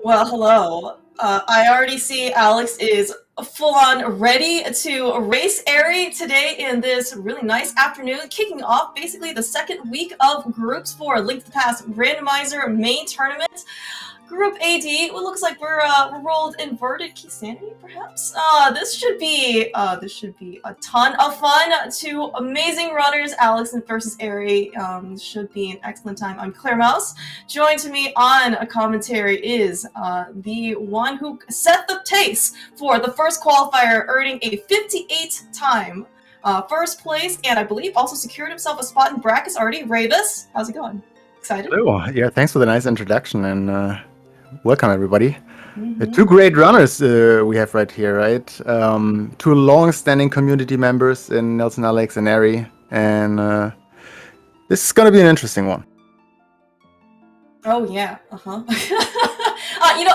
Well, hello. I already see Alex is full on ready to race Eri today in this really nice afternoon, kicking off basically the second week of groups for Link to the Past Randomizer main tournament. Group AD, it looks like we're rolled inverted key sanity, perhaps. This should be a ton of fun. Two amazing runners, Alex versus Eri. Should be an excellent time. I'm Claire Mouse. Joined to me on a commentary is the one who set the pace for the first qualifier, earning a 58 time first place, and I believe also secured himself a spot in brackets already. Ravis, how's it going? Excited? Hello. Yeah, thanks for the nice introduction and welcome everybody. Two great runners we have right here, right? Two long-standing community members in Nelson, Alex, and Eri, and this is gonna be an interesting one. Oh yeah,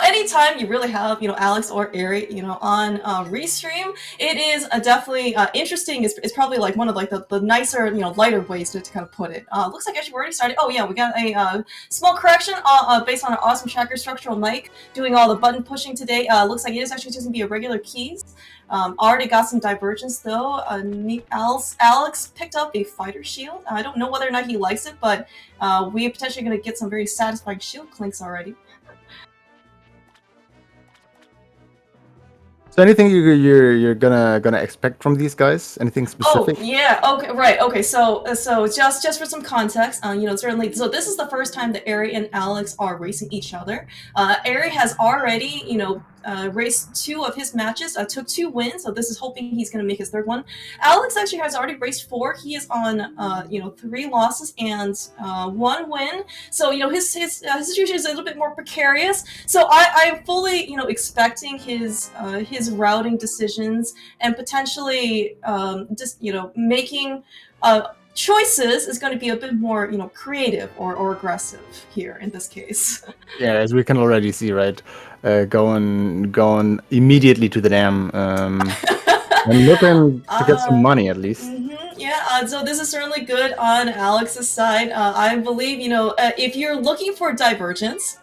anytime you really have, Alex or Eri, on Restream, it is definitely interesting. It's probably like one of like the nicer, lighter ways to kind of put it. Looks like actually we already started. Oh yeah, we got a small correction based on an awesome tracker structural mic doing all the button pushing today. Looks like it is actually just gonna be a regular keys. Already got some divergence though. Alex picked up a fighter shield. I don't know whether or not he likes it, but we're potentially going to get some very satisfying shield clinks already. So anything you're gonna expect from these guys? Anything specific? Oh yeah, okay, right, okay. So just for some context, certainly. So this is the first time that Eri and Alex are racing each other. Eri has already, raced two of his matches, took 2 wins. So this is hoping he's going to make his third one. Alex actually has already raced 4. He is on 3 losses and 1 win. So his situation is a little bit more precarious. So I'm fully expecting his routing decisions and potentially just making choices is going to be a bit more creative or aggressive here in this case. Yeah, as we can already see, right? Going immediately to the dam and looking to get some money at least. Yeah, so this is certainly good on Alex's side. I believe, if you're looking for divergence,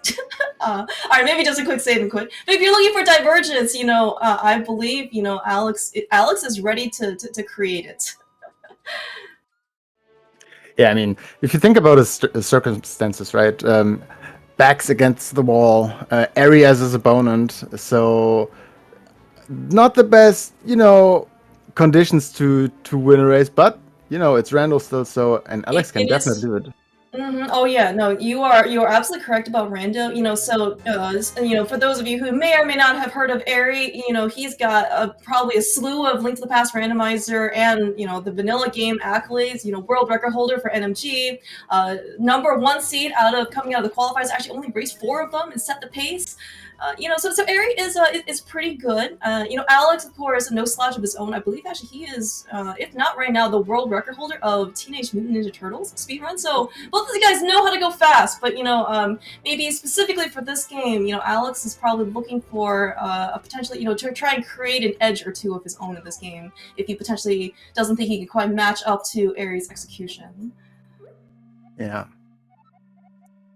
all right, maybe just a quick save and quit. But if you're looking for divergence, I believe, Alex is ready to create it. Yeah, I mean, if you think about his circumstances, right? Backs against the wall, Eri as his opponent, so not the best, conditions to win a race, but it's Randall still, so and Alex can definitely do it. Oh yeah, no, you are absolutely correct about Rando. For those of you who may or may not have heard of Eri, he's got probably a slew of Link to the Past Randomizer and the vanilla game accolades. World record holder for NMG, #1 seed coming out of the qualifiers. Actually, only raced 4 of them and set the pace. So Eri is pretty good. Alex, of course, no slouch of his own. I believe actually he is, if not right now, the world record holder of Teenage Mutant Ninja Turtles speedrun. So both of the guys know how to go fast, but maybe specifically for this game, Alex is probably looking for a potentially, to try and create an edge or two of his own in this game if he potentially doesn't think he can quite match up to Eri's execution. Yeah.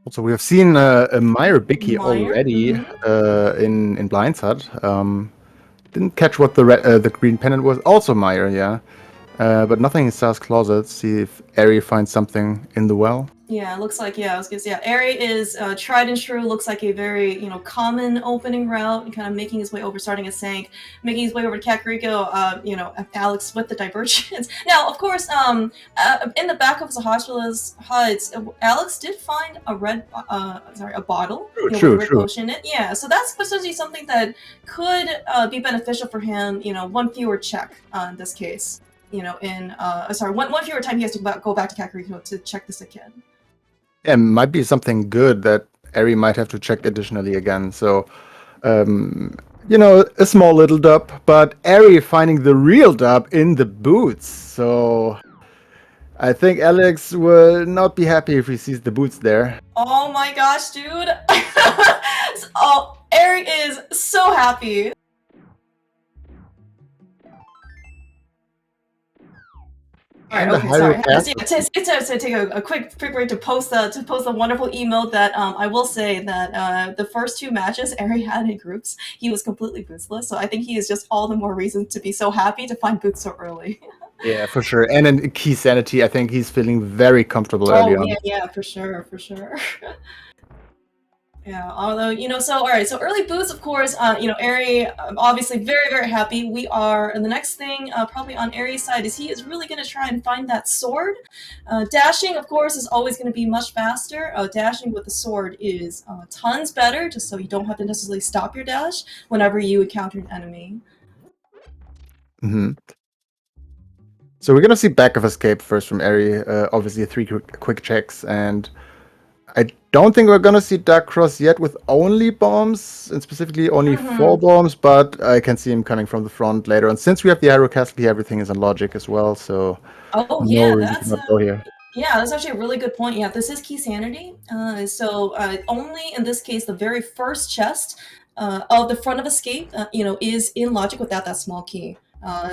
Also, we have seen Meyer Bicky already in Blindside. Didn't catch what the green pennant was. Also Meyer, yeah. But nothing in Star's closet. See if Eri finds something in the well. Yeah, it looks like, I was gonna say, Eri is tried and true, looks like a very, common opening route, and kind of making his way over, starting at Sank, making his way over to Kakariko, Alex with the divergence. Now, of course, in the back of Zahashula's HUDs, Alex did find a a bottle, with a red potion in it. Yeah, so that's potentially something that could be beneficial for him, 1 fewer check in this case. One fewer time he has to go back to Kakariko to check this again. Yeah, it might be something good that Eri might have to check additionally again. So, a small little dub, but Eri finding the real dub in the boots. So, I think Alex will not be happy if he sees the boots there. Oh my gosh, dude! Eri is so happy. All right. And the Okay. Sorry. Hyrule To take a quick break to post the wonderful emote that I will say that the first two matches Eri had in groups, he was completely bootsless. So I think he is just all the more reason to be so happy to find boots so early. Yeah, for sure. And in key sanity, I think he's feeling very comfortable early Oh on. yeah, for sure. Yeah, although, so, all right, so early boots, of course, Eri, obviously very happy. We are, and the next thing, probably on Eri's side, is he is really going to try and find that sword. Dashing, of course, is always going to be much faster. Dashing with the sword is tons better, just so you don't have to necessarily stop your dash whenever you encounter an enemy. Mm-hmm. So we're gonna see back of escape first from Eri. Obviously, 3 quick checks, and I don't think we're gonna see Dark Cross yet with only bombs, and specifically only 4 bombs. But I can see him coming from the front later on. Since we have the Hyrule Castle here, everything is on logic as well. So Oh no yeah, reason to not go here. yeah, that's actually a really good point. Yeah, this is key sanity. So only in this case, the very first chest of the front of escape, is in logic without that small key.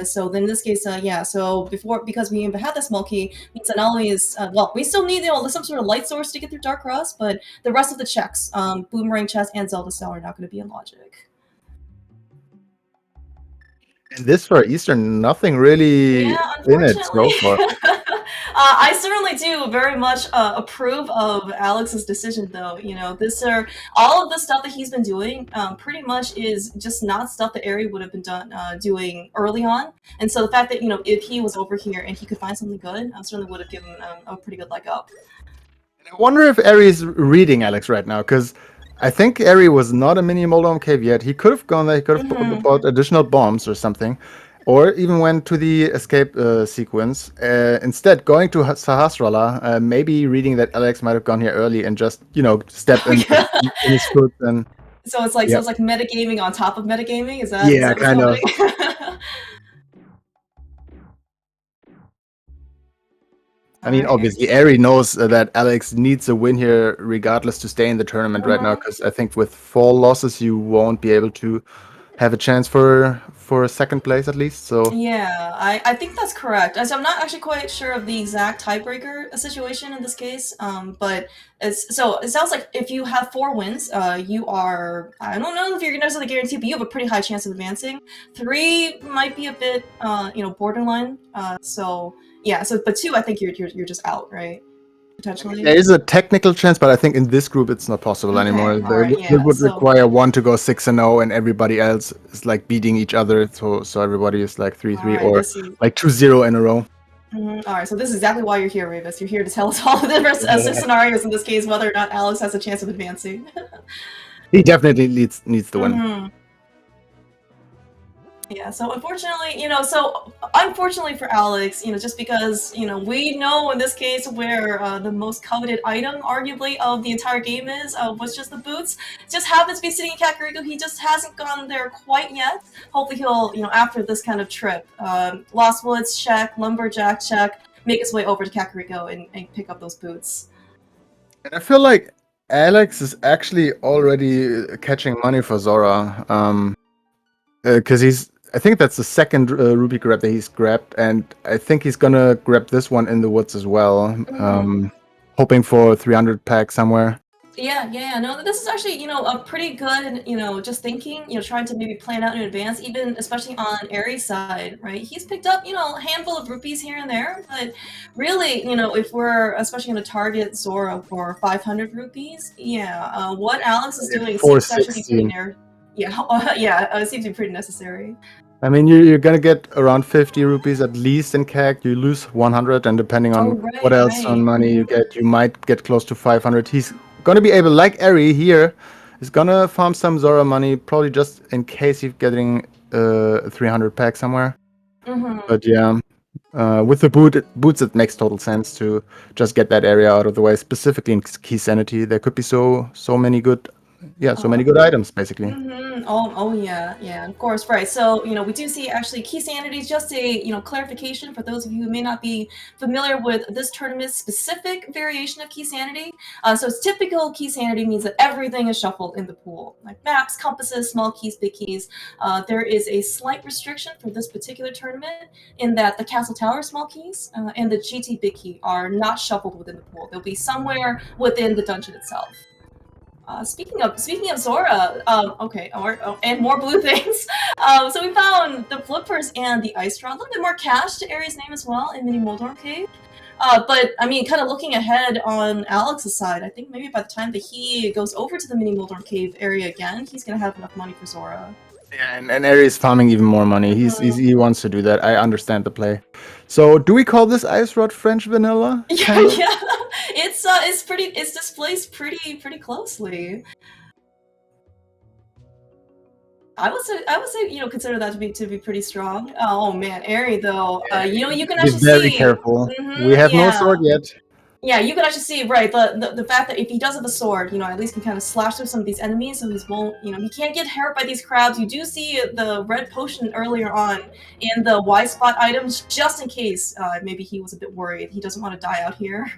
So then in this case, yeah. So because we had that small key, means that not only is well, we still need some sort of light source to get through Dark Cross, but the rest of the checks, Boomerang chest and Zelda Cell, are not going to be in logic. And this for Eastern, nothing really Yeah, in it so unfortunately. far. I certainly do very much approve of Alex's decision, though. All of the stuff that he's been doing pretty much is just not stuff that Eri would have been doing early on. And so the fact that, if he was over here and he could find something good, certainly would have given a pretty good leg up. I wonder if Eri is reading Alex right now, because I think Eri was not a mini Moldom cave yet. He could have gone there, he could have bought additional bombs or something, or even went to the escape sequence. Instead, going to Sahasrara, maybe reading that Alex might have gone here early and just, step in his foot and... So it's like metagaming on top of metagaming? Is that Yeah, kind of. I mean, obviously, Eri knows that Alex needs a win here regardless to stay in the tournament right now, because I think with 4 losses, you won't be able to have a chance for a second place at least. So yeah, I think that's correct. I'm not actually quite sure of the exact tiebreaker situation in this case, but it sounds like if you have 4 wins, you are, I don't know if you're necessarily guaranteed, but you have a pretty high chance of advancing. 3 might be a bit, borderline. Yeah, but 2, I think you're just out, right? Potentially. There is a technical chance, but I think in this group it's not possible anymore. It would require one to go 6-0, and everybody else is like beating each other. So everybody is like 3-3 or like 2-0 in a row. All right, so this is exactly why you're here, Ravis. You're here to tell us all the different scenarios in this case, whether or not Alex has a chance of advancing. He definitely needs to win. Yeah, so unfortunately for Alex, just because, we know in this case where the most coveted item, arguably, of the entire game was just the boots. It just happens to be sitting in Kakariko. He just hasn't gone there quite yet. Hopefully he'll, after this kind of trip, Lost Woods check, Lumberjack check, make his way over to Kakariko and pick up those boots. And I feel like Alex is actually already catching money for Zora, because I think that's the second rupee grab that he's grabbed, and I think he's gonna grab this one in the woods as well, hoping for 300 pack somewhere. Yeah, no, this is actually, a pretty good, just thinking, trying to maybe plan out in advance, even especially on Eri's side, right? He's picked up, a handful of rupees here and there, but really, if we're especially going to target Zora for 500 rupees, yeah, what Alex is doing seems to actually be pretty necessary. Yeah, it seems to be pretty necessary. I mean, you're gonna get around 50 rupees at least in CAC. You lose 100, and depending on what else on money you get, you might get close to 500. He's gonna be able, like Eri here, is gonna farm some Zora money, probably just in case he's getting 300 pack somewhere. But yeah, with the boots, it makes total sense to just get that area out of the way. Specifically in key sanity, there could be so many good yeah, so many good items basically. Oh yeah, yeah, of course, right. So, we do see actually key sanities, just a, clarification for those of you who may not be familiar with this tournament's specific variation of key sanity. So it's typical key sanity means that everything is shuffled in the pool, like maps, compasses, small keys, big keys. There is a slight restriction for this particular tournament in that the castle tower small keys and the GT big key are not shuffled within the pool. They'll be somewhere within the dungeon itself. Speaking of Zora, okay, and more blue things. So we found the flippers and the ice rod, a little bit more cash to Aries' name as well in Mini Moldorm Cave. But I mean, kind of looking ahead on Alex's side, I think maybe by the time that he goes over to the Mini Moldorm Cave area again, he's gonna have enough money for Zora. Yeah, and Aries farming even more money. He wants to do that. I understand the play. So do we call this ice rod French vanilla? Yeah, yeah. It's displaced pretty closely. I would say, consider that to be pretty strong. Oh man, Aerie though, you can Be actually very see. careful. We have no sword yet. Yeah, you can actually see, right, the fact that if he does have a sword, at least can kind of slash through some of these enemies, so he can't get hurt by these crabs. You do see the red potion earlier on in the Y spot items, just in case maybe he was a bit worried. He doesn't want to die out here.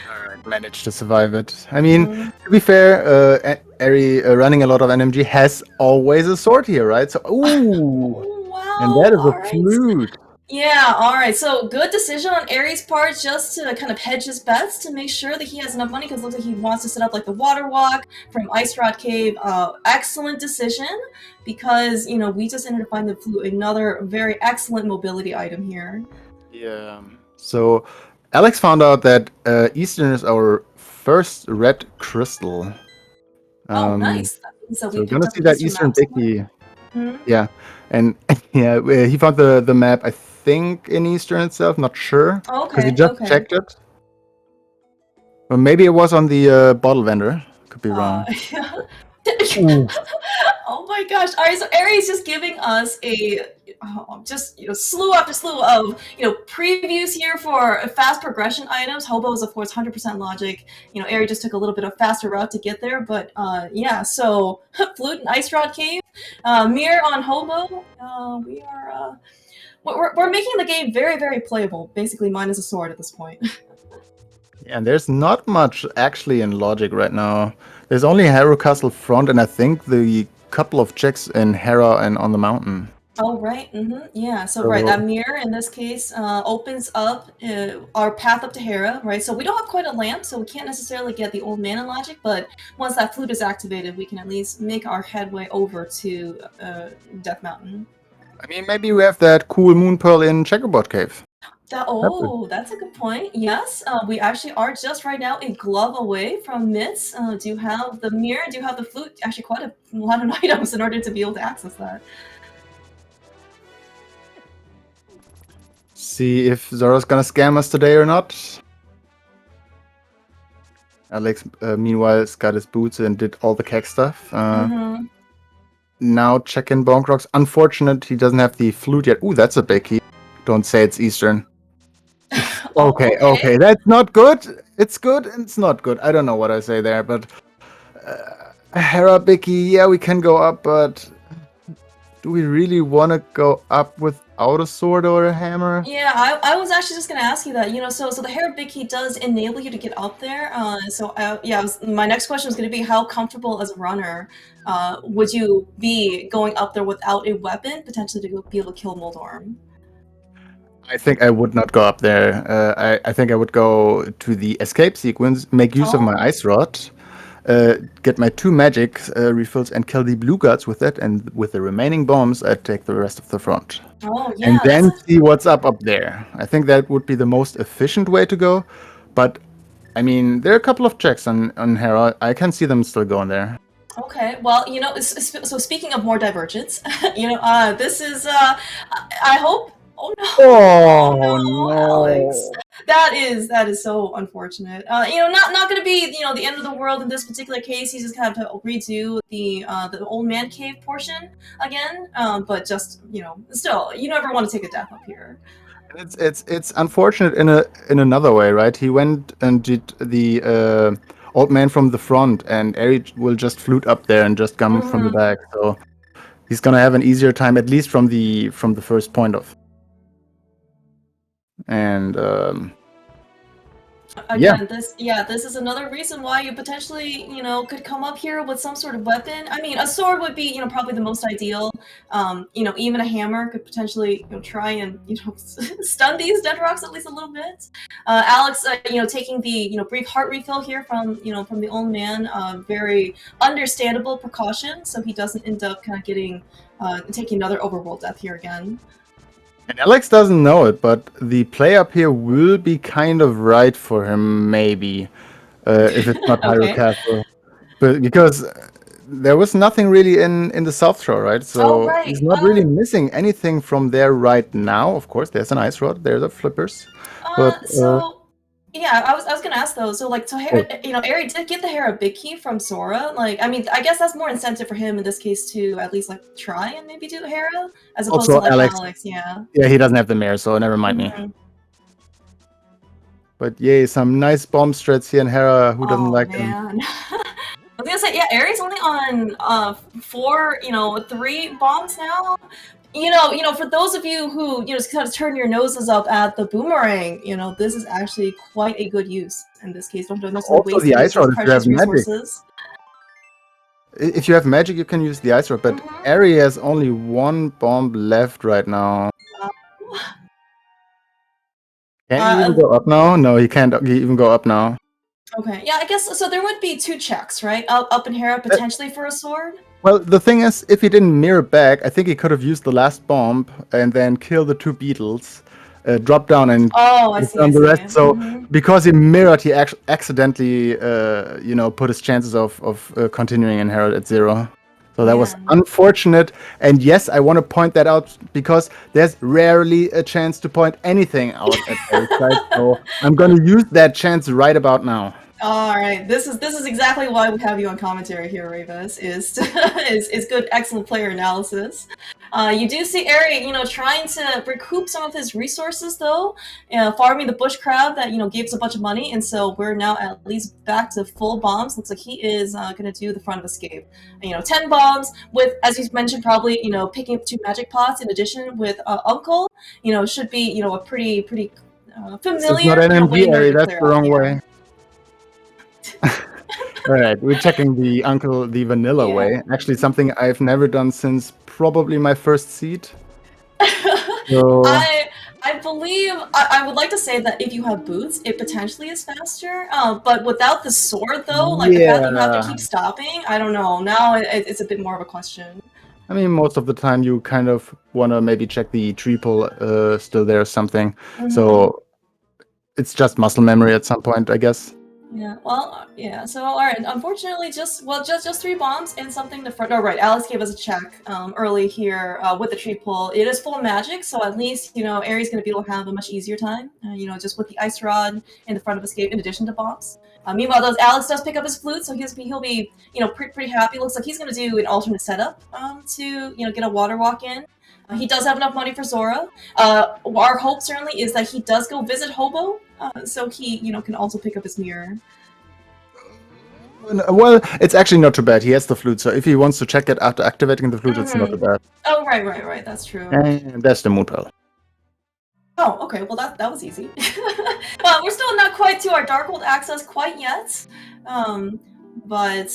Alright, managed to survive it. I mean, to be fair, Aerie running a lot of NMG has always a sword here, right? So, ooh! Wow, and that is a flute! Yeah, alright, so good decision on Aries' part, just to kind of hedge his bets to make sure that he has enough money, because it looks like he wants to set up like the water walk from Ice Rod Cave. Excellent decision, because, we just ended up finding the flute, another very excellent mobility item here. Yeah. So, Alex found out that Eastern is our first red crystal. Oh, nice. So we're gonna see that Eastern Dicky. Hmm? Yeah, and yeah, he found the map. I think in Eastern itself. Not sure because he just checked it. Or maybe it was on the bottle vendor. Could be wrong. Oh my gosh! All right, so Aries just giving us a slew after slew of previews here for fast progression items. Hobo is of course 100% logic. Aries just took a little bit of faster route to get there, but yeah. So flute and ice rod cave, mirror on Hobo. We are we're making the game very playable. Basically, minus a sword at this point. Yeah, and there's not much actually in logic right now. There's only Harrow Castle front, and I think the couple of checks in Hera and on the mountain. Oh, right. Yeah. So, right, that mirror in this case opens up our path up to Hera, right? So we don't have quite a lamp, so we can't necessarily get the old mana logic, but once that flute is activated, we can at least make our headway over to Death Mountain. I mean, maybe we have that cool moon pearl in Checkerboard Cave. That's a good point. Yes, we actually are just right now a glove away from Mitz. Do you have the mirror? Do you have the flute? Actually, quite a lot of items in order to be able to access that. See if Zora's gonna scam us today or not. Alex, meanwhile, has got his boots and did all the keg stuff. Now check in Bonk Rocks. Unfortunate, he doesn't have the flute yet. Ooh, that's a big key. Don't say it's Eastern. Okay, that's not good. It's good and it's not good. I don't know what I say there, but Hera Bicky, yeah, we can go up, but do we really want to go up without a sword or a hammer? Yeah, I was actually just gonna ask you that. So the Hera Bicky does enable you to get up there. My next question was gonna be, how comfortable as a runner would you be going up there without a weapon, potentially to be able to kill Moldorm? I think I would not go up there. I think I would go to the escape sequence, make use of my ice rod, get my 2 magic refills, and kill the blue guards with it. And with the remaining bombs, I'd take the rest of the front. Oh, yeah. And then see what's up there. I think that would be the most efficient way to go. But, I mean, there are a couple of checks on Hera. I can see them still going there. Okay, well, so speaking of more divergence, this is, I hope. Oh no! Oh no, Alex. That is so unfortunate. Not going to be the end of the world in this particular case. He's just kind of to redo the old man cave portion again. But just still, you never want to take a death up here. It's unfortunate in another way, right? He went and did the old man from the front, and Eri will just flute up there and just come from the back. So he's gonna have an easier time, at least from the first point of. And Again, this is another reason why you potentially, could come up here with some sort of weapon. I mean, a sword would be, probably the most ideal. Even a hammer could potentially, try and, stun these dead rocks at least a little bit. Alex, taking the, brief heart refill here from, from the old man, very understandable precaution, so he doesn't end up kind of getting, taking another overworld death here again. And Alex doesn't know it, but the play up here will be kind of right for him, maybe, if it's not Okay. Hyrule Castle. But because there was nothing really in the South Shore, right? So right. he's not really missing anything from there right now. Of course, there's an ice rod, there's the flippers. But yeah, I was gonna ask though. So Eri did get the Hera big key from Sora. Like, I mean, I guess that's more incentive for him in this case to at least like try and maybe do Hera as opposed also to like Alex. Yeah. Yeah, he doesn't have the mare, so never mind me. But yay, some nice bomb strats here in Hera. Who doesn't like them? I was gonna say, yeah, Eri's only on 3 bombs now. For those of you who just kind of turn your noses up at the boomerang, this is actually quite a good use in this case. Don't necessarily waste the ice rod precious resources. If you have magic, you can use the ice rod, but Eri has only 1 bomb left right now. Can he even go up now? No, he can't even go up now. Okay, yeah, I guess so. There would be 2 checks, right? Up in Hera potentially for a sword. Well, the thing is, if he didn't mirror back, I think he could have used the last bomb and then kill the 2 beetles, drop down and on the rest. So because he mirrored, he accidentally, put his chances of continuing in Herald at 0. So that was unfortunate. And yes, I want to point that out because there's rarely a chance to point anything out at Eric's side. So I'm going to use that chance right about now. All right, this is exactly why we have you on commentary here, Ravis. Is good, excellent player analysis. You do see Eri, trying to recoup some of his resources though, farming the bush crab that gave us a bunch of money, and so we're now at least back to full bombs. Looks like he is gonna do the front of escape. 10 bombs with, as you mentioned, probably picking up 2 magic pots in addition with Uncle. Should be a pretty familiar. It's not an MV Eri, that's the wrong way. Alright, we're checking the vanilla way. Actually, something I've never done since probably my first seed. So... I believe I would like to say that if you have boots, it potentially is faster. But without the sword, though, like the fact that you have to keep stopping, I don't know. Now it's a bit more of a question. I mean, most of the time you kind of want to maybe check the triple still there or something. So it's just muscle memory at some point, I guess. Yeah, well, yeah, so, alright, unfortunately, just 3 bombs and something to front. Oh, right, Alex gave us a check early here with the tree pull. It is full of magic, so at least, Eri's gonna be able to have a much easier time, just with the ice rod in the front of escape in addition to bombs. Meanwhile, Alex does pick up his flute, so he'll be, pretty happy. Looks like he's gonna do an alternate setup to, get a water walk in. He does have enough money for Zora. Our hope certainly is that he does go visit Hobo, so he, can also pick up his mirror. Well, it's actually not too bad. He has the flute, so if he wants to check it after activating the flute, it's not too bad. Oh, right, that's true. And that's the moon pearl. Oh, okay, well that was easy. We're still not quite to our Dark World access quite yet. But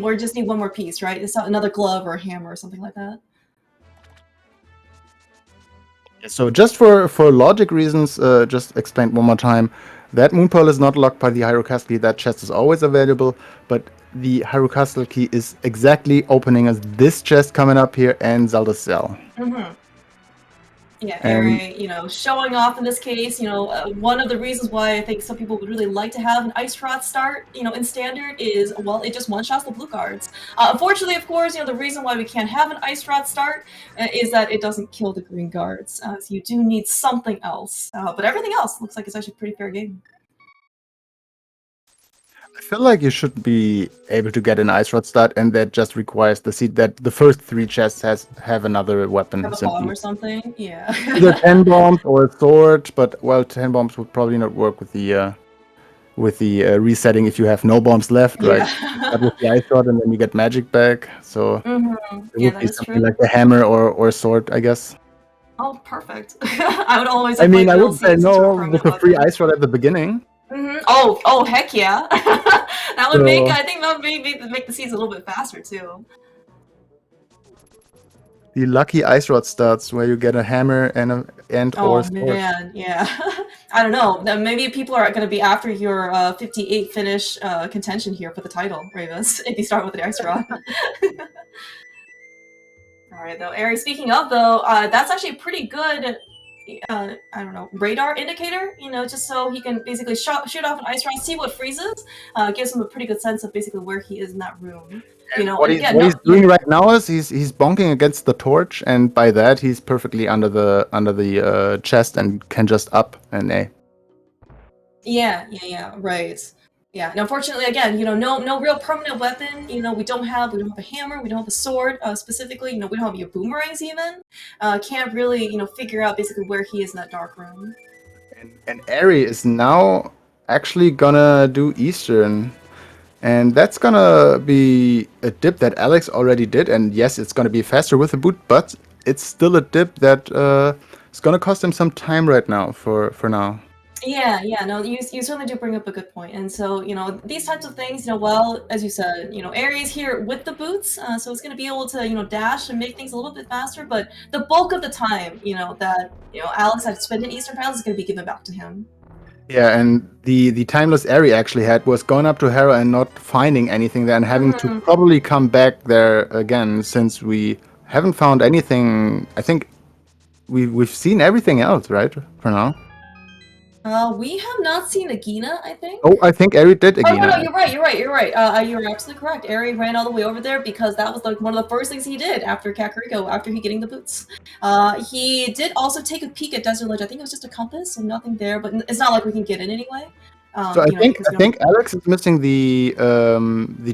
we just need 1 more piece, right? It's not another glove or a hammer or something like that. So just for logic reasons, just explain one more time. That moon pearl is not locked by the Hyrule Castle key. That chest is always available, but the Hyrule Castle key is exactly opening as this chest coming up here and Zelda's cell. Yeah, Eri, showing off in this case, one of the reasons why I think some people would really like to have an Ice Rod start, in Standard is, well, it just one-shots the blue guards. Unfortunately, of course, the reason why we can't have an Ice Rod start is that it doesn't kill the green guards. So you do need something else. But everything else looks like it's actually a pretty fair game. I feel like you should be able to get an Ice Rod start, and that just requires the seed that the first 3 chests have another weapon. Have a bomb or something? Yeah. Either 10 bombs or a sword, but, well, 10 bombs would probably not work with the resetting if you have no bombs left, right? You Yeah. start with the ice rod and then you get magic back. So it Yeah, would that be is something true. like a hammer or a sword, I guess. Oh, perfect. I would always I mean, upgrade I would say Nilsies into a no permanent with a free weapon. ice rod at the beginning. Oh, heck yeah. That would make, So I think that would make the seeds a little bit faster too. the lucky ice rod starts where you get a hammer and or Oh sword. man, yeah. I don't know. Then maybe people are going to be after your 58 finish contention here for the title, Ravis, if you start with the ice rod. Alright, though, Ari, speaking of, though, that's actually a pretty good, I don't know, radar indicator, you know, just so he can basically shoot off an ice rod, see what freezes, gives him a pretty good sense of basically where he is in that room. You know, and again, What he's no, doing right now is he's bonking against the torch, and by that he's perfectly under the chest and can just up and A. yeah, right. Yeah, and unfortunately, again, you know, no real permanent weapon. You know, we don't have a hammer, we don't have a sword specifically. You know, we don't have your boomerangs even. Can't really, you know, figure out basically where he is in that dark room. And Eri is now actually gonna do Eastern. And that's gonna be a dip that Alex already did, and yes, it's gonna be faster with the boot, but it's still a dip that is gonna cost him some time right now for now. Yeah, no, you certainly do bring up a good point. And so, you know, these types of things, you know, well, as you said, you know, Aries here with the boots, so it's going to be able to, you know, dash and make things a little bit faster, but the bulk of the time, you know, that, you know, Alex had spent in Eastern Palace is going to be given back to him. Yeah, and the timeless Eri actually had was going up to Hera and not finding anything there and having to probably come back there again since we haven't found anything. I think we've seen everything else, right? For now. We have not seen Agina, I think. Oh, I think Eri did Oh, no, Agina. you're right. You're absolutely correct. Eri ran all the way over there because that was like one of the first things he did after Kakariko, after he getting the boots. He did also take a peek at Desert Ledge. I think it was just a compass, so nothing there, but it's not like we can get in anyway. So You know, because I think Alex is missing the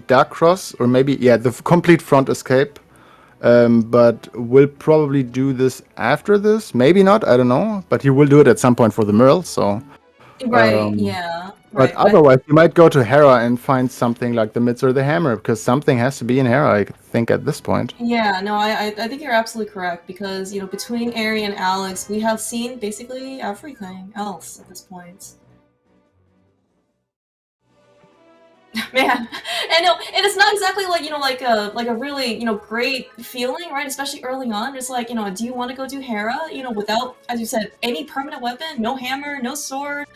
dark cross, or maybe the complete front escape. But we'll probably do this after this. Maybe not. I don't know. But he will do it at some point for the Merle. So. Right. Yeah. But Right. otherwise, you might go to Hera and find something like the Mitz or the Hammer, because something has to be in Hera, I think, at this point. Yeah. No, I think you're absolutely correct because you know between Ari and Alex, we have seen basically everything else at this point. Man, and no, and it's not exactly like, you know, like a really, you know, great feeling, right? Especially early on. It's like, you know, do you want to go do Hera, you know, without, as you said, any permanent weapon, no hammer, no sword?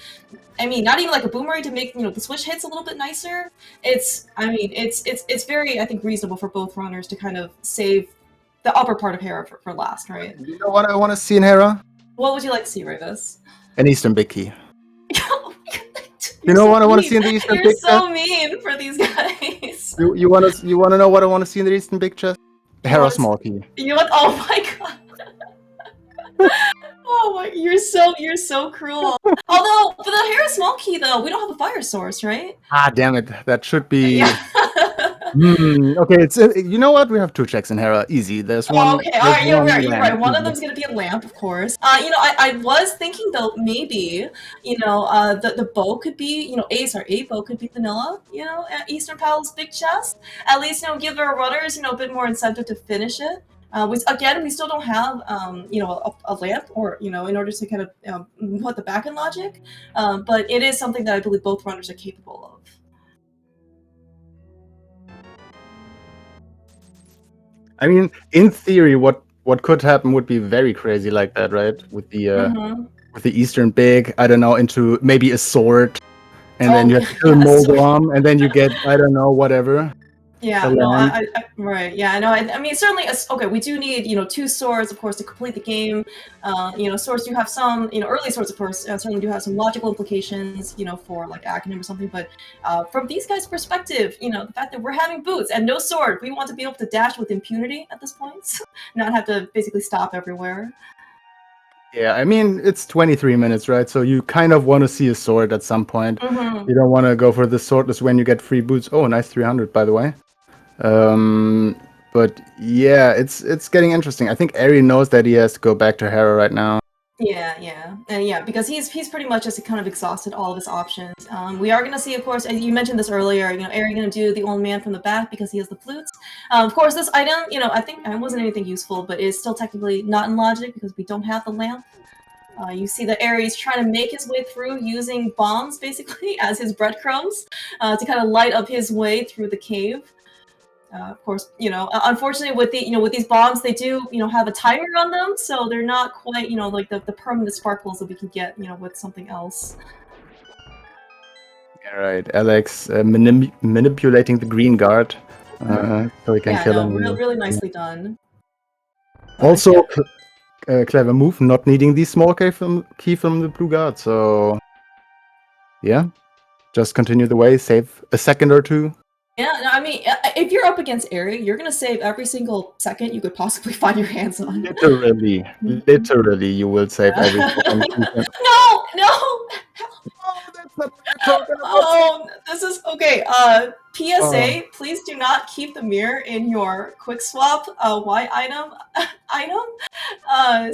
I mean, not even like a boomerang to make, you know, the switch hits a little bit nicer. I mean, it's very, I think, reasonable for both runners to kind of save the upper part of Hera for last, right? You know what I want to see in Hera? What would you like to see, Ravis? An Eastern Big Key. You're You know so what I want to mean. see in the Eastern You're Big Chest? so mean for these guys. You want to know what I want to see in the Eastern Big Chest? Hera Small Key. You want? Oh my god. Oh my, you're so cruel. Although, for the Hera Small Key though, we don't have a fire source, right? Ah, damn it. That should be. Yeah. Okay, it's you know what? We have two checks in Hera. Easy. There's one. Oh, okay, alright, you're right, you're right. lamp. One of them's gonna be a lamp, of course. You know, I was thinking though, maybe, you know, the bow could be, you know, a bow could be vanilla, you know, at Eastern Palace Big Chest. At least, you know, give our runners, you know, a bit more incentive to finish it. We still don't have, you know, a lamp, or you know, in order to kind of put the back in logic. But it is something that I believe both runners are capable of. I mean, in theory, what could happen would be very crazy like that, right? With the Eastern Big, I don't know, into maybe a sword, and then you have to kill Moldom, and then you get, I don't know, whatever. Yeah, no, right. Yeah, I know. I mean, certainly, okay, we do need, you know, 2 swords, of course, to complete the game. You know, swords do have some, you know, early swords, of course, certainly do have some logical implications, you know, for like acronym or something. But from these guys' perspective, you know, the fact that we're having boots and no sword, we want to be able to dash with impunity at this point, not have to basically stop everywhere. Yeah, I mean, it's 23 minutes, right? So you kind of want to see a sword at some point. You don't want to go for the swordless when you get free boots. Oh, nice 300, by the way. But yeah, it's getting interesting. I think Eri knows that he has to go back to Hera right now. Yeah, and yeah, because he's pretty much just kind of exhausted all of his options. We are gonna see, of course, as you mentioned this earlier, Eri gonna do the old man from the back because he has the flutes. Of course, this item, I think it wasn't anything useful, but it's still technically not in logic because we don't have the lamp. You see that Ares trying to make his way through using bombs, basically, as his breadcrumbs to kind of light up his way through the cave. Of course, unfortunately, with these bombs, they do have a timer on them, so they're not quite like the permanent sparkles that we can get with something else. All right, Alex manipulating the green guard so he can kill him. Really nicely done. Also, clever move, not needing the small key from the blue guard. So, yeah, just continue the way, save a second or two. Yeah, I mean, if you're up against Eri, you're gonna save every single second you could possibly find your hands on. Literally, you will save every second. No! That's not what I'm talking about. Oh, this is okay. PSA: please do not keep the mirror in your quick swap Y item,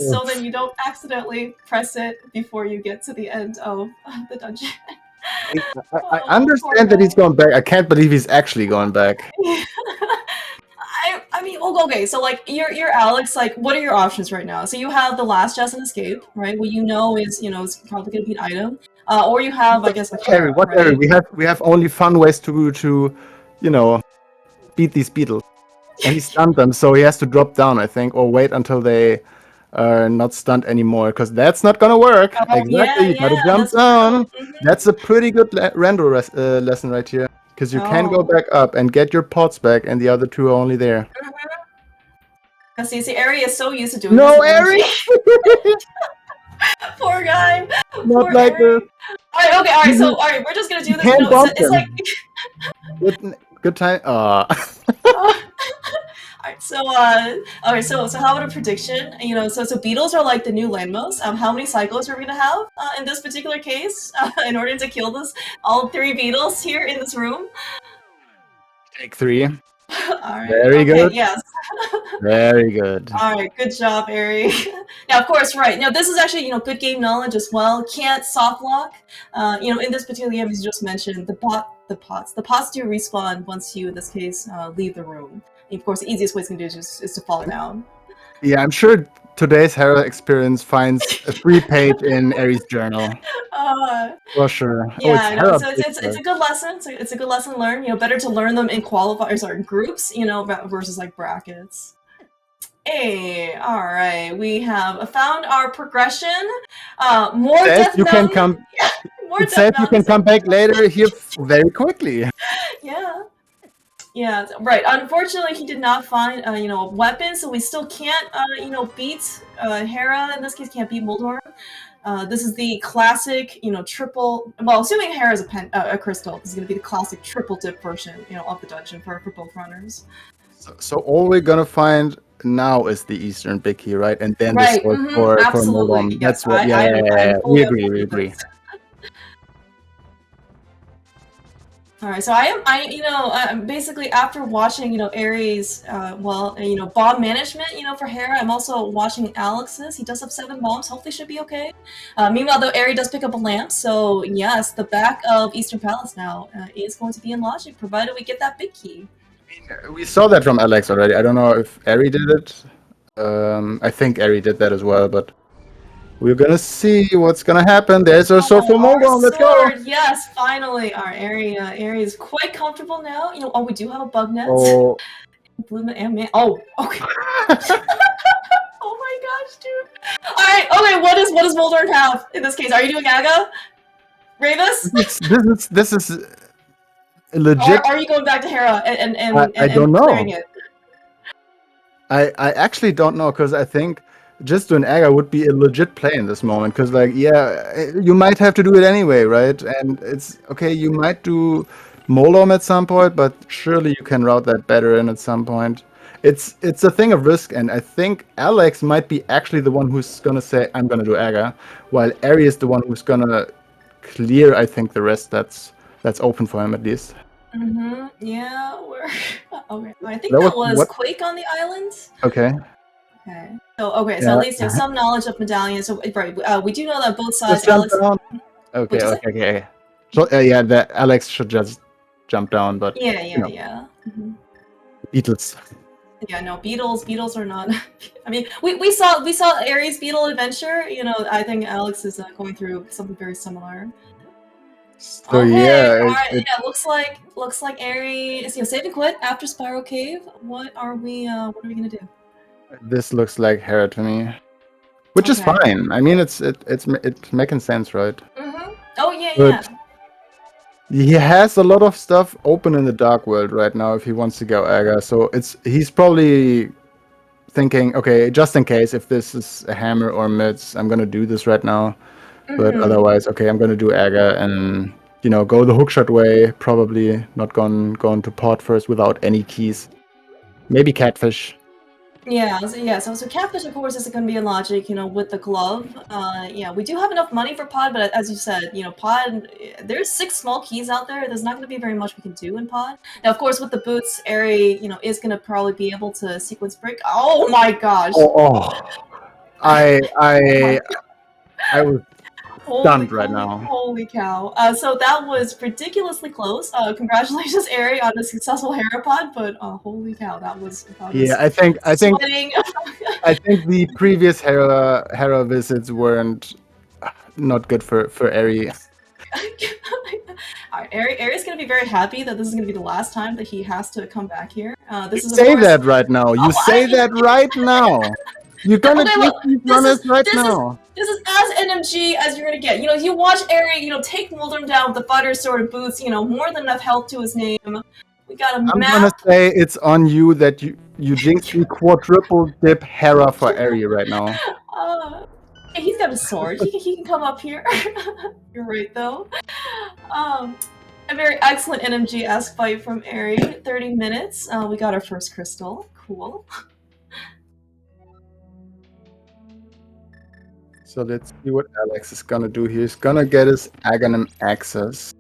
so then you don't accidentally press it before you get to the end of the dungeon. I understand that he's going back. I can't believe he's actually going back. I mean, okay. So like, you're Alex. Like, what are your options right now? So you have the last Just and Escape, right? What is probably gonna be an item. Or you have, I guess, like Harry. What right? Harry? We have only fun ways to beat these beetles, and he stunned them, so he has to drop down, I think, or wait until they are not stunned anymore, because that's not gonna work. Exactly, you gotta jump down. That's a pretty good rando lesson right here, because you can go back up and get your pots back, and the other two are only there. See, Eri is so used to doing no, Eri! Poor guy. Not Poor like Eri. this. All right, we're just gonna do this. It's like good time. Alright, so how about a prediction? So beetles are like the new landmouse. How many cycles are we gonna have in this particular case in order to kill all 3 beetles here in this room? Take 3. Alright. Very good. Yes. Very good. Alright, good job, Eri. Now, of course, right. This is actually, good game knowledge as well. Can't soft lock. In this particular game, as you just mentioned, the pots do respawn once you, in this case, leave the room. And of course, the easiest way to do is to fall down. Yeah, I'm sure today's Hera experience finds a free page in Eri's journal. For sure. Yeah, it's a good lesson. It's a good lesson learned. Better to learn them in qualifiers or groups, versus like brackets. Hey, all right. We have found our progression. More death you can come. It says you can come back later here very quickly. Yeah, right. Unfortunately, he did not find, a weapon, so we still can't, beat Hera. In this case, can't beat Moldor. This is the classic, triple. Well, assuming Hera is a crystal, this is going to be the classic triple dip version, of the dungeon for both runners. So all we're gonna find now is the Eastern Big Key, right? And then the sword for Moldor. Yes, that's what. Yeah. We agree. All right, so I'm basically after watching, Ares, bomb management, for Hera, I'm also watching Alex's. He does have 7 bombs. Hopefully, should be okay. Meanwhile, though, Ares does pick up a lamp, so yes, the back of Eastern Palace now is going to be in logic, provided we get that big key. We saw that from Alex already. I don't know if Eri did it. I think Eri did that as well, but we're gonna see what's gonna happen. There's our sword for Moldor. Let's go. Yes, finally. Our Eri is quite comfortable now. We do have a bug net. Oh. Blue and man. Oh, okay. Oh my gosh, dude. All right. Okay. What does Moldor have in this case? Are you doing Aga? Ravis? This is legit. Or are you going back to Hera and I don't know. clearing it? I actually don't know, because I think just doing Aga would be a legit play in this moment, because you might have to do it anyway, right? And it's okay, you might do Molom at some point, but surely you can route that better in at some point. It's a thing of risk, and I think Alex might be actually the one who's gonna say, I'm gonna do Aga, while Eri is the one who's gonna clear, I think, the rest that's open for him at least. Yeah, okay. I think that was Quake on the island. Okay. Okay. So okay, so Yeah. at least you have some knowledge of medallions. So right, we do know that both sides. Just jump Alex. down. What'd Okay, you say? okay. So, yeah, that Alex should just jump down, but Yeah, you know, yeah. Mm-hmm. beetles. Yeah, no, beetles are not. I mean, we saw Aries Beetle Adventure. You know, I think Alex is going through something very similar. So Okay, yeah, all right. Yeah, looks like Aries, save and quit after Spiral Cave. What are we gonna do? this looks like Hera to me, which is Okay. fine. I mean, it's making sense, right? Mm-hmm. Oh yeah, But yeah. he has a lot of stuff open in the dark world right now if he wants to go Aga. So he's probably thinking, okay, just in case if this is a hammer or mids, I'm gonna do this right now. But Mm-hmm. otherwise, okay, I'm gonna do Aga and go the hookshot way. Probably not going to pot first without any keys. Maybe catfish. Yeah, so catfish, of course, is going to be a logic, with the glove. Yeah, we do have enough money for pod, but as you said, pod, there's 6 small keys out there. There's not going to be very much we can do in pod. Now, of course, with the boots, Ari, is going to probably be able to sequence break. Oh my gosh! I Oh I was stunned right now. holy cow! So that was ridiculously close. Congratulations, Ari, on a successful Herapod, but holy cow, that was Yeah, I think sweating. I think the previous Hera visits weren't not good for Eri. Ari's gonna be very happy that this is gonna be the last time that he has to come back here. This is of Say course. that right now. You say that right now. You're gonna Okay, take look. these runners right now. This is as NMG as you're gonna get. You watch Ari, take Mulder down with the fighter sword and boots. More than enough health to his name. We got a I'm map. gonna say it's on you that you jinxed the quadruple dip Hera for Eri right now. Hey, he's got a sword. He can come up here. You're right though. A very excellent NMG-esque fight from Ari. 30 minutes. We got our first crystal. Cool. So let's see what Alex is gonna do here. He's gonna get his Aghanim access.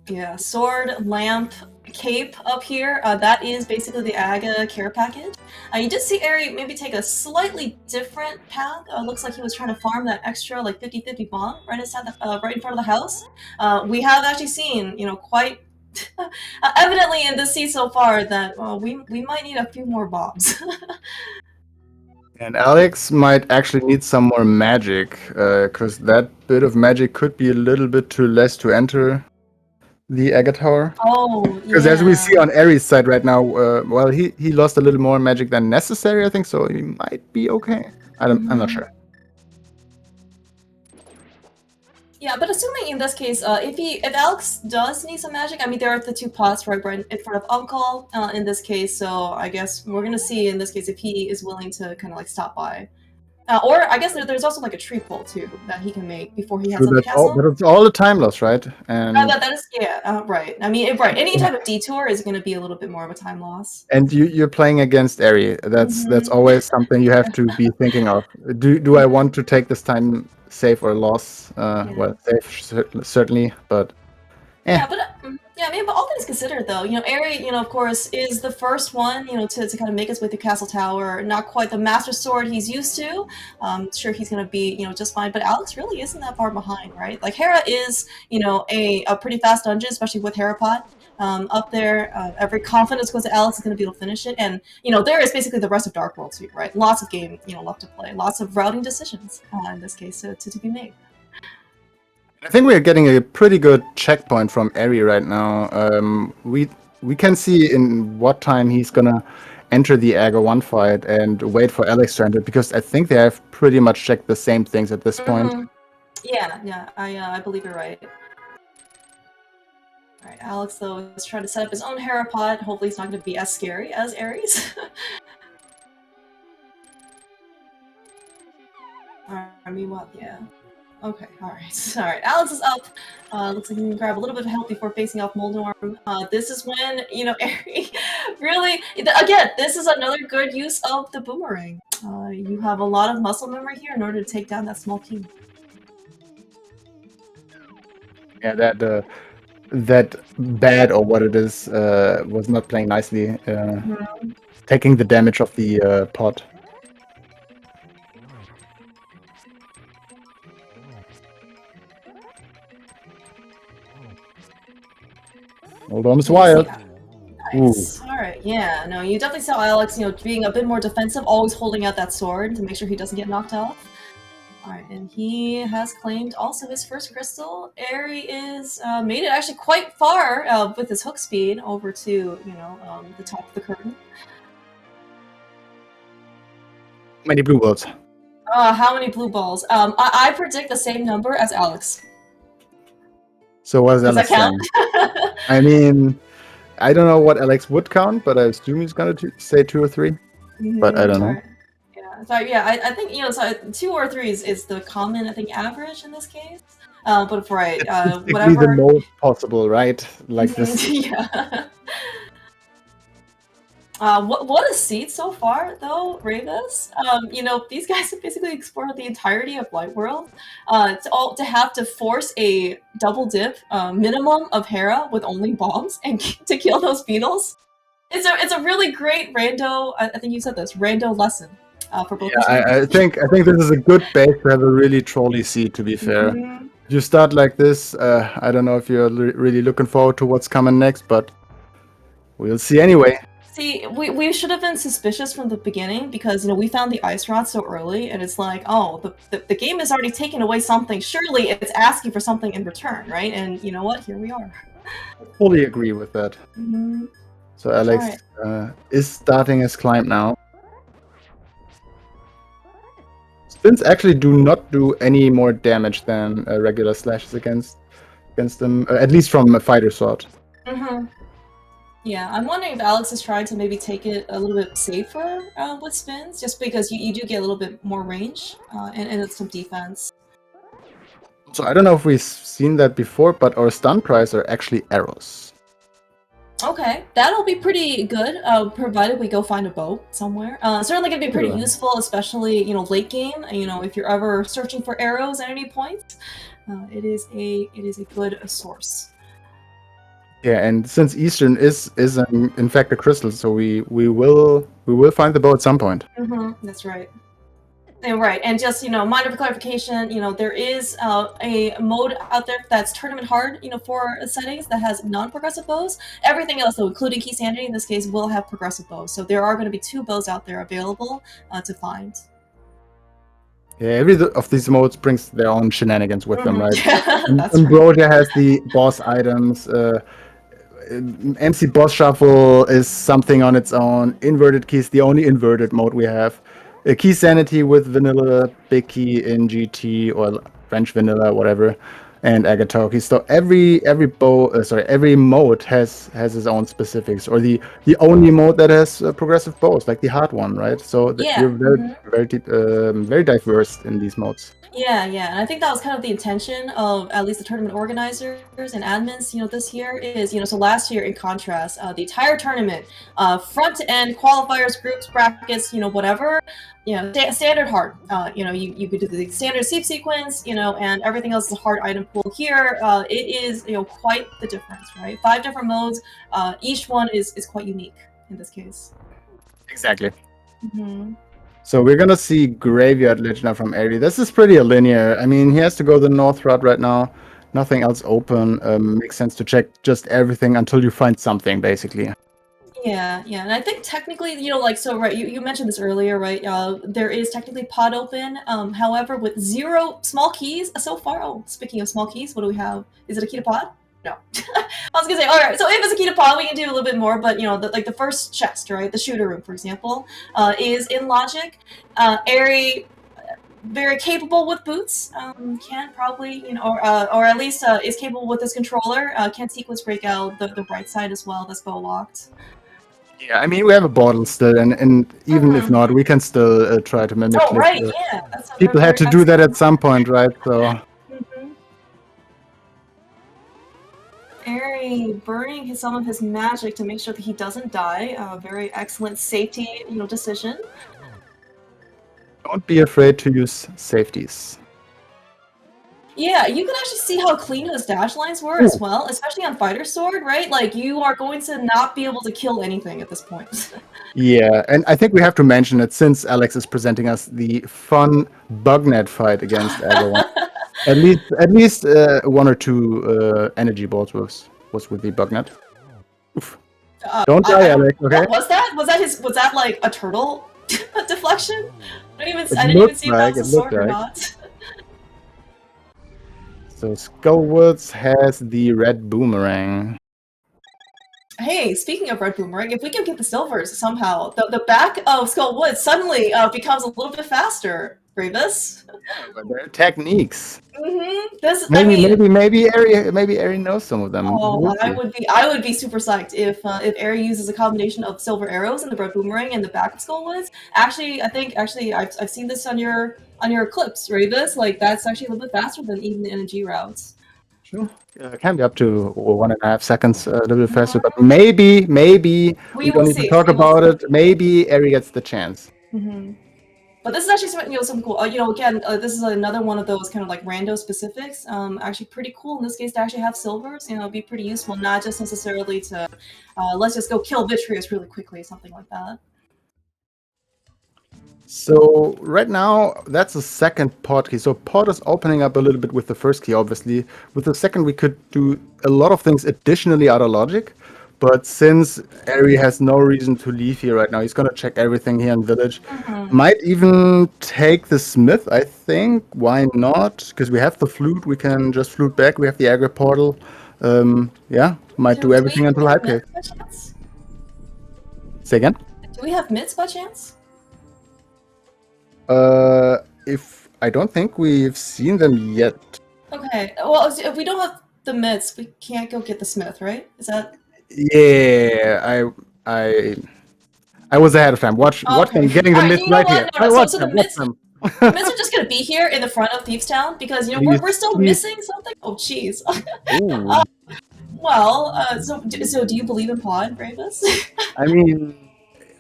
Yeah, sword, lamp, cape up here. That is basically the Aga care package. You did see Ari maybe take a slightly different path. Looks like he was trying to farm that extra like 50-50 bomb right inside right in front of the house. We have actually seen, quite evidently in this seed so far that we might need a few more bombs. And Alex might actually need some more magic, because that bit of magic could be a little bit too less to enter the Aga Tower. Oh, Because as we see on Ares' side right now, well, he lost a little more magic than necessary, I think, so he might be okay. I'm not sure. Yeah, but assuming in this case, if Alex does need some magic, I mean, there are the 2 pots right in front of Uncle in this case, so I guess we're gonna see in this case if he is willing to kind of like stop by. Or I guess there's also like a tree pole too that he can make before he heads up the castle. But it's all a time loss, right? And that is, yeah, right. I mean, right. Any type of detour is going to be a little bit more of a time loss. And you're playing against Eri. That's always something you have to be thinking of. Do I want to take this time safe or loss? Well, safe certainly, but yeah, but I mean, but all things considered, though, Eri, of course, is the first one, to kind of make his way through Castle Tower. Not quite the master sword he's used to. Sure, he's gonna be, just fine. But Alex really isn't that far behind, right? Like Hera is, a pretty fast dungeon, especially with Herapod. Up there, every confidence goes to Alex is going to be able to finish it, and there is basically the rest of Dark World too, right? Lots of game, left to play, lots of routing decisions in this case to be made. I think we're getting a pretty good checkpoint from Eri right now. We can see in what time he's gonna enter the Aga 1 fight and wait for Alex to enter, because I think they have pretty much checked the same things at this point. Yeah, I believe you're right. All right, Alex though is trying to set up his own Herapod. Hopefully, he's not going to be as scary as Ares. I mean, what? Yeah. Okay, alright. Alright, Alex is up. Looks like he can grab a little bit of help before facing off Moldorm. This is when, Ari really... Again, this is another good use of the boomerang. You have a lot of muscle memory here in order to take down that small key. Yeah, that bad, or what it is, was not playing nicely, taking the damage of the pot. Hold on, it's wild. Nice. All right. Yeah. No, you definitely saw Alex, being a bit more defensive, always holding out that sword to make sure he doesn't get knocked off. All right, and he has claimed also his first crystal. Eri is made it actually quite far with his hook speed over to the top of the curtain. Many blue balls. How many blue balls? I predict the same number as Alex. So what is Does that Alex count? saying? I mean, I don't know what Alex would count, but I assume he's gonna say 2 or 3. But I don't know. Right. Yeah. So yeah, I think so 2 or 3 is the common, I think, average in this case. But right, It's whatever. the most possible, right? Like this. Yeah. What a seed so far, though, Ravis. These guys have basically explored the entirety of Light World. To have to force a double dip minimum of Hera with only bombs and to kill those beetles. It's a really great rando. I think you said this rando lesson for both. Yeah, I think this is a good base to have a really trolley seed. To be fair, you start like this. I don't know if you're really looking forward to what's coming next, but we'll see anyway. See, we should have been suspicious from the beginning because we found the ice rod so early, and it's like, oh, the game has already taken away something. Surely it's asking for something in return, right? And you know what? Here we are. I fully agree with that. So Alex is starting his climb now. Spins actually do not do any more damage than regular slashes against them, at least from a fighter sword. Yeah, I'm wondering if Alex is trying to maybe take it a little bit safer with spins, just because you do get a little bit more range and some defense. So I don't know if we've seen that before, but our stun price are actually arrows. Okay, that'll be pretty good, provided we go find a bow somewhere. Certainly gonna be pretty useful, especially late game. If you're ever searching for arrows at any point, it is a good source. Yeah, and since Eastern is in fact a crystal, so we will find the bow at some point. That's right. Right, and just minor clarification, there is a mode out there that's tournament hard, for settings that has non-progressive bows. Everything else, though, including Key Sanity in this case, will have progressive bows. So there are going to be 2 bows out there available to find. Yeah, every of these modes brings their own shenanigans with them, right? Ambrosia has the boss items. MC Boss Shuffle is something on its own. Inverted Keys, the only inverted mode we have. Key Sanity with vanilla, big key in GT or French vanilla, whatever, and Agatoki. So every mode has its own specifics. Or the only mode that has progressive bows, like the hard one, right? So you're very diverse in these modes. Yeah, and I think that was kind of the intention of at least the tournament organizers and admins, this year is, so last year in contrast, the entire tournament, front to end, qualifiers, groups, brackets, whatever, standard hard. You could do the standard sweep sequence, and everything else is a hard item pool. Here, it is, quite the difference, right? 5 different modes, each one is quite unique in this case. Exactly. So we're gonna see Graveyard Lich now from Eri. This is pretty linear. I mean, he has to go the north route right now. Nothing else open. Makes sense to check just everything until you find something, basically. Yeah, and I think technically, right, you mentioned this earlier, right? There is technically pod open. However, with 0 small keys so far. Oh, speaking of small keys, what do we have? Is it a key to pod? No. I was gonna say, all right, so if it's a key to pod, we can do a little bit more, but the first chest, right, the shooter room, for example, is in logic. Eri, very capable with boots, can probably, or at least is capable with this controller, can sequence break out the right side as well, that's bow locked. Yeah, I mean, we have a bottle still, and even if not, we can still try to mimic. Oh, right, yeah. People had to do that at some point, right? So. Eri burning some of his magic to make sure that he doesn't die. Very excellent safety, decision. Don't be afraid to use safeties. Yeah, you can actually see how clean his dash lines were as well, especially on Fighter Sword, right? Like, you are going to not be able to kill anything at this point. Yeah, and I think we have to mention it since Alex is presenting us the fun bugnet fight against everyone. At least 1 or 2 energy balls was with the bugnet. Oof. Don't die, I don't. Alex. Okay. What was that? Was that like a turtle deflection? I It didn't even looked see if that like was a sword or not. So Skullwoods has the red boomerang. Hey, speaking of red boomerang, if we can get the silvers somehow, the back of Skullwood suddenly becomes a little bit faster, Gravis. But their techniques. This, I Maybe mean, maybe Ari knows some of them. oh, We'll see. I would be super psyched if Eri uses a combination of silver arrows and the red boomerang and the back of Skullwoods. Actually, I think I've seen this on your clips, Ravis. Like, that's actually a little bit faster than even the energy routes. Sure. It can be up to 1.5 seconds, a little bit faster, but maybe we We don't will need to see. talk We will about see. it. Maybe Ari gets the chance. But this is actually something cool. Again, this is another one of those kind of like rando specifics. Actually, pretty cool in this case to actually have silvers. It'd be pretty useful, not just necessarily to let's just go kill Vitreous really quickly, something like that. So right now, that's the second pod key. So pod is opening up a little bit with the first key, obviously. With the second, we could do a lot of things additionally out of logic. But since Ari has no reason to leave here right now, he's gonna check everything here in village. Might even take the smith, I think. Why not? Because we have the flute, we can just flute back. We have the aggro portal. Yeah, might do everything until hype cave. Say again? Do we have mitts by chance? If I don't think we've seen them yet. Okay. Well, if we don't have the mitts, we can't go get the smith, right? Is that? Yeah, I was ahead of time. Watch them getting the mitts right here. No, Watch so them. the mitts are just gonna be here in the front of Thieves Town because we're still missing something. Oh, jeez. Well, so do you believe in pod, Ravis? I mean,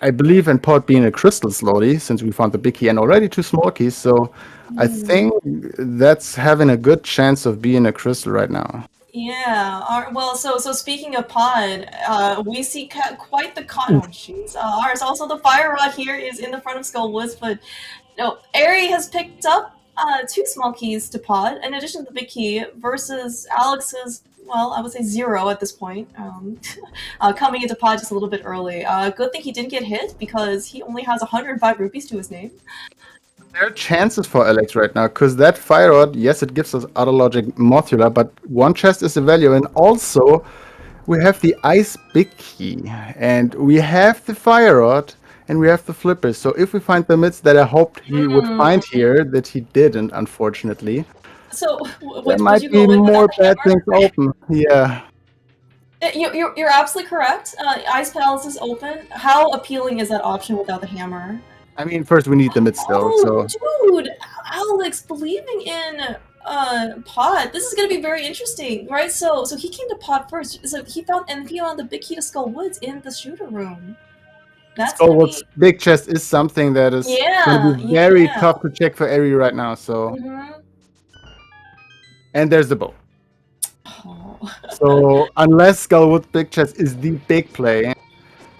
I believe in pod being a crystal slowly since we found the big key and already 2 small keys. So I think that's having a good chance of being a crystal right now. Yeah. Well, so speaking of pod, we see quite the con. Oh, jeez. Ours also the fire rod here is in the front of Skullwoods, but no, Ari has picked up 2 small keys to pod in addition to the big key versus Alex's. Well, I would say 0 at this point. Coming into pod just a little bit early. Good thing he didn't get hit because he only has 105 rupees to his name. There are chances for Alex right now, because that fire rod, yes, it gives us auto logic modular, but 1 chest is a value, and also we have the ice big key, and we have the fire rod, and we have the flippers. So if we find the mitts that I hoped he would find here, that he didn't, unfortunately, so there might be more bad things open. Yeah. You're absolutely correct. Ice Palace is open. How appealing is that option without the hammer? I mean, first we need the mitts still. Oh, dude, Alex, believing in pod. This is gonna be very interesting, right? So he came to pod first. So he found the big key to Skullwoods in the shooter room. That's Skullwood's big chest is something that is gonna be very tough to check for Ari right now. So, and there's the bow. So unless Skullwood's big chest is the big play,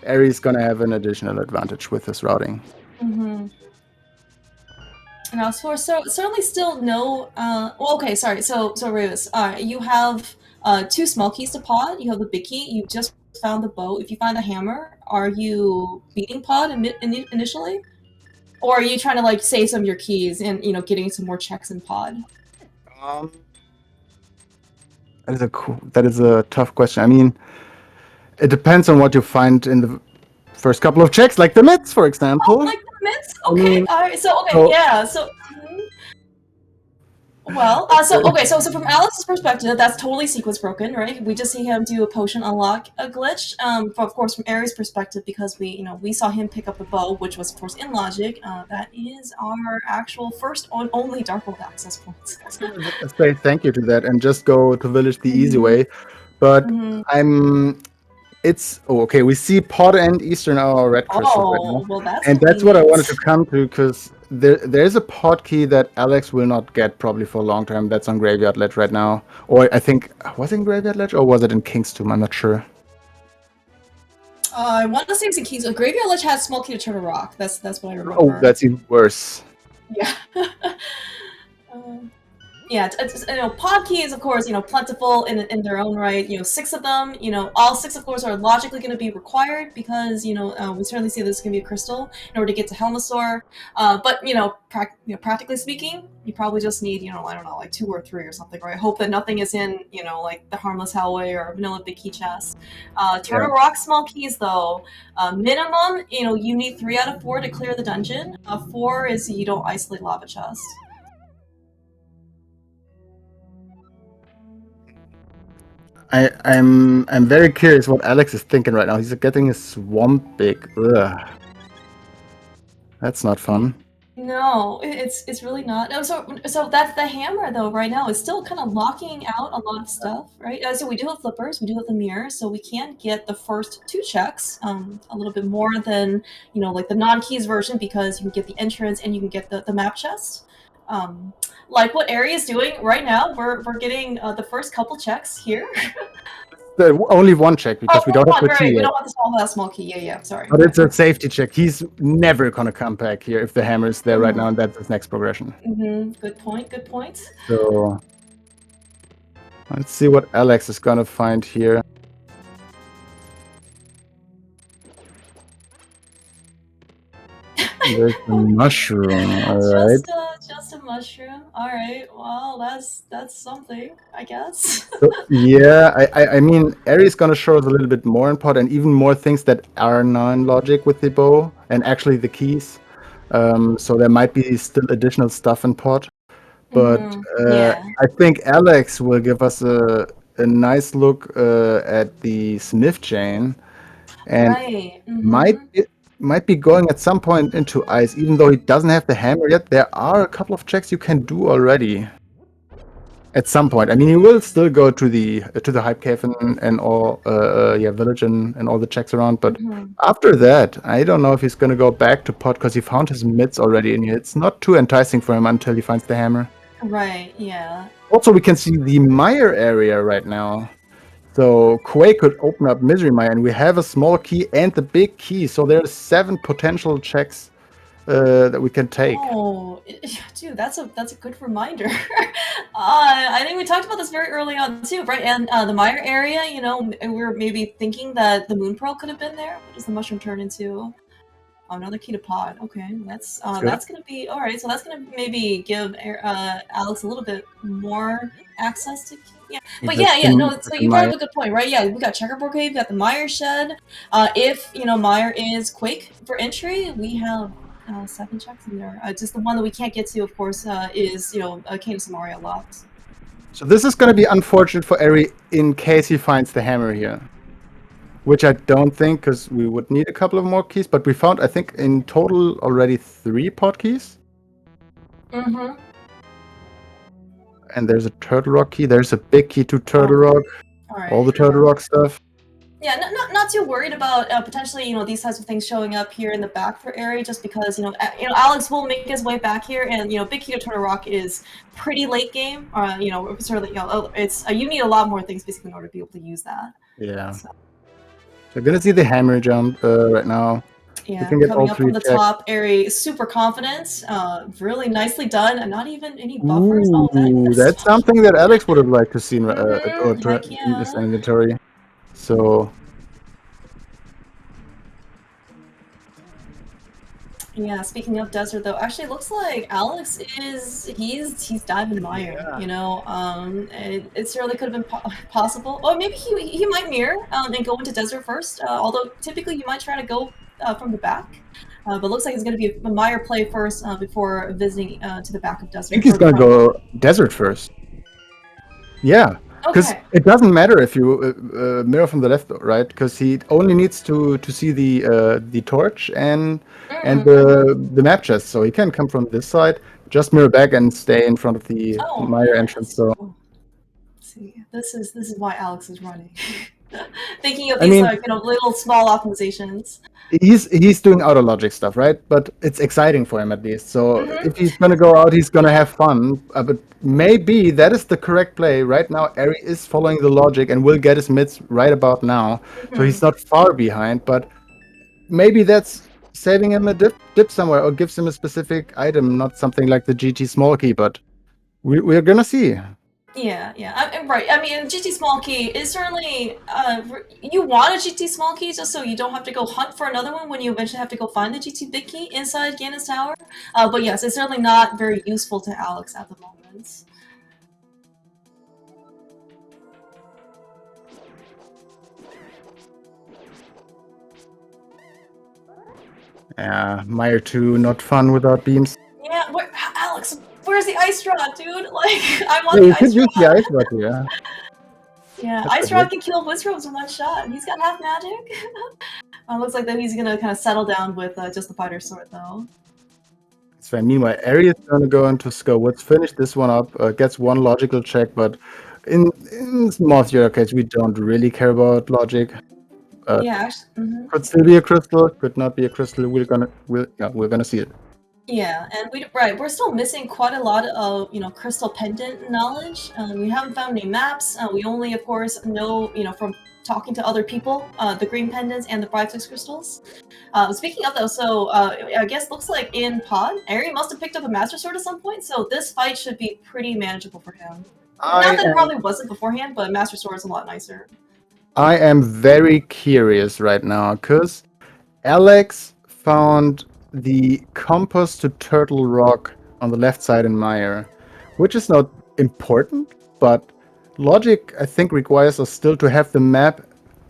Ari's gonna have an additional advantage with his routing. Now, so certainly still no. Well, okay, sorry. So Rivas, you have 2 small keys to pod. You have the big key. You just found the bow. If you find the hammer, are you beating pod initially, or are you trying to like save some of your keys and getting some more checks in pod? That is a tough question. I mean, it depends on what you find in the first couple of checks, like the mitts, for example. Oh, like the mitts? Okay, alright, so well, so from Alex's perspective, that's totally sequence broken, right? We just see him do a potion unlock a glitch. But of course, from Ari's perspective, because we saw him pick up the bow, which was of course in logic. That is our actual first and only Darkhold access point. Let's say thank you to that and just go to village the easy way. But it's okay. We see Pod and Eastern are red crystals right now, well, that's and that's what I wanted to convenient. come to because there's a pod key that Alex will not get probably for a long time. That's on Graveyard Ledge right now, or I think was it in Graveyard Ledge or was it in King's Tomb? I'm not sure. I want to say it's in Keys. Graveyard Ledge has small key to Turtle Rock. That's what I remember. Oh, that's even worse. Yeah. Yeah, pod keys, of course, plentiful in their own right. 6 of them. All 6, of course, are logically going to be required because we certainly see this is going to be a crystal in order to get to Helmasaur. But practically speaking, you probably just need I don't know, like 2 or 3 or something, right? Hope that nothing is in like the Harmless Hellway or Vanilla Big Key Chest. Turtle Rock small keys though, minimum you need 3 out of 4 to clear the dungeon. 4 is you don't isolate Lava Chest. I'm very curious what Alex is thinking right now. He's getting a swamp big. Ugh. That's not fun. No, it's really not. No, so that's the hammer though. Right now, it's still kind of locking out a lot of stuff, right? So we do have flippers, we do have the mirror, so we can get the first 2 checks, a little bit more than like the non-keys version because you can get the entrance and you can get the map chest. Like what Eri is doing right now, we're getting the first couple checks here. Only 1 check because we don't have the key right. yet. We don't have the small key. Yeah, sorry. But it's a safety check. He's never gonna come back here if the hammer is there right now, and that's his next progression. Good point. Good point. So let's see what Alex is gonna find here. There's a mushroom. All right. Just a mushroom. All right. Well, that's something, I guess. So, yeah, I mean, Eri's gonna show us a little bit more in pod and even more things that are non-logic with the bow and actually the keys. So there might be still additional stuff in pod, but Yeah. I think Alex will give us a nice look at the Smith chain, and Right. might be going at some point into ice, even though he doesn't have the hammer yet. There are a couple of checks you can do already. At some point, I mean, he will still go to the Hype Cave and all, village and all the checks around. But after that, I don't know if he's gonna go back to pot because he found his mids already in here. It's not too enticing for him until he finds the hammer. Right. Yeah. Also, we can see the mire area right now. So Quake could open up Misery Mire, and we have a small key and the big key. So there's 7 potential checks that we can take. Oh, dude, that's a good reminder. I think we talked about this very early on too, right? And the mire area, we were maybe thinking that the moon pearl could have been there. What does the mushroom turn into? Oh, another key to pod. Okay, that's gonna be all right. So that's gonna maybe give Alex a little bit more access to. Yeah, but no. So you brought up a good point, right? Yeah, we got Checkerboard Cave, we got the Mire Shed. If Mire is Quake for entry, we have 7 checks in there. Just the one that we can't get to, of course, is Cane of Samaria locked. So this is going to be unfortunate for Eri in case he finds the hammer here, which I don't think, because we would need a couple of more keys. But we found, I think, in total already 3 pod keys. And there's a Turtle Rock key. There's a big key to Turtle Rock. All the Turtle Rock stuff. Yeah, not too worried about potentially these types of things showing up here in the back for Eri, just because Alex will make his way back here, and Big Key to Turtle Rock is pretty late game. Certainly it's you need a lot more things basically in order to be able to use that. Yeah. So we're gonna see the hammer jump right now. Yeah, coming up from the top, Eri is super confident, really nicely done, and not even any buffers. Ooh, that's something that Alex would have liked to see in his inventory. So yeah, speaking of desert though, actually it looks like Alex he's diving mire. It certainly could have been possible. Or maybe he might mirror and go into desert first. Although typically you might try to go from the back. But looks like it's going to be a mire play first before visiting to the back of desert. I think he's going to go desert first. Yeah. Because it doesn't matter if you mirror from the left, right? Because he only needs to see the torch and the map chest, so he can come from this side, just mirror back and stay in front of the mire entrance. So see, this is why Alex is running. Thinking of I these mean, like little small optimizations. he's doing auto logic stuff, right? But it's exciting for him at least. So if he's gonna go out, he's gonna have fun. But maybe that is the correct play right now. Eri is following the logic and will get his mids right about now, so he's not far behind. But maybe that's saving him a dip somewhere, or gives him a specific item, not something like the GT small key. But we're gonna see. Yeah, right. I mean, GT small key is certainly you want a GT small key just so you don't have to go hunt for another one when you eventually have to go find the GT big key inside Ganon's tower. But yes, it's certainly not very useful to Alex at the moment. Yeah, Meyer 2, not fun without beams. Yeah, Alex, where's the ice rod, dude? Like, I want Yeah, the you could ice use rod. the ice rod here. Yeah, That's ice a rod hit. can kill Wizrobes in one shot, and he's got half magic. Looks like that he's gonna kind of settle down with just the fighter sword, though. It's fine. Meanwhile, Eri is going to go into Skowoods, finish this one up, gets one logical check, but in most of case, we don't really care about logic. Yeah, actually. Could still be a crystal, could not be a crystal. We're gonna see it. Yeah, and we're still missing quite a lot of crystal pendant knowledge. We haven't found any maps. We only, of course, know from talking to other people the green pendants and the Bright crystals. Speaking of though, so I guess looks like in Pod, Eri must have picked up a Master Sword at some point, so this fight should be pretty manageable for him. Not that it probably wasn't beforehand, but Master Sword is a lot nicer. I am very curious right now, because Alex found the compass to Turtle Rock on the left side in Mire, which is not important, but logic, I think, requires us still to have the map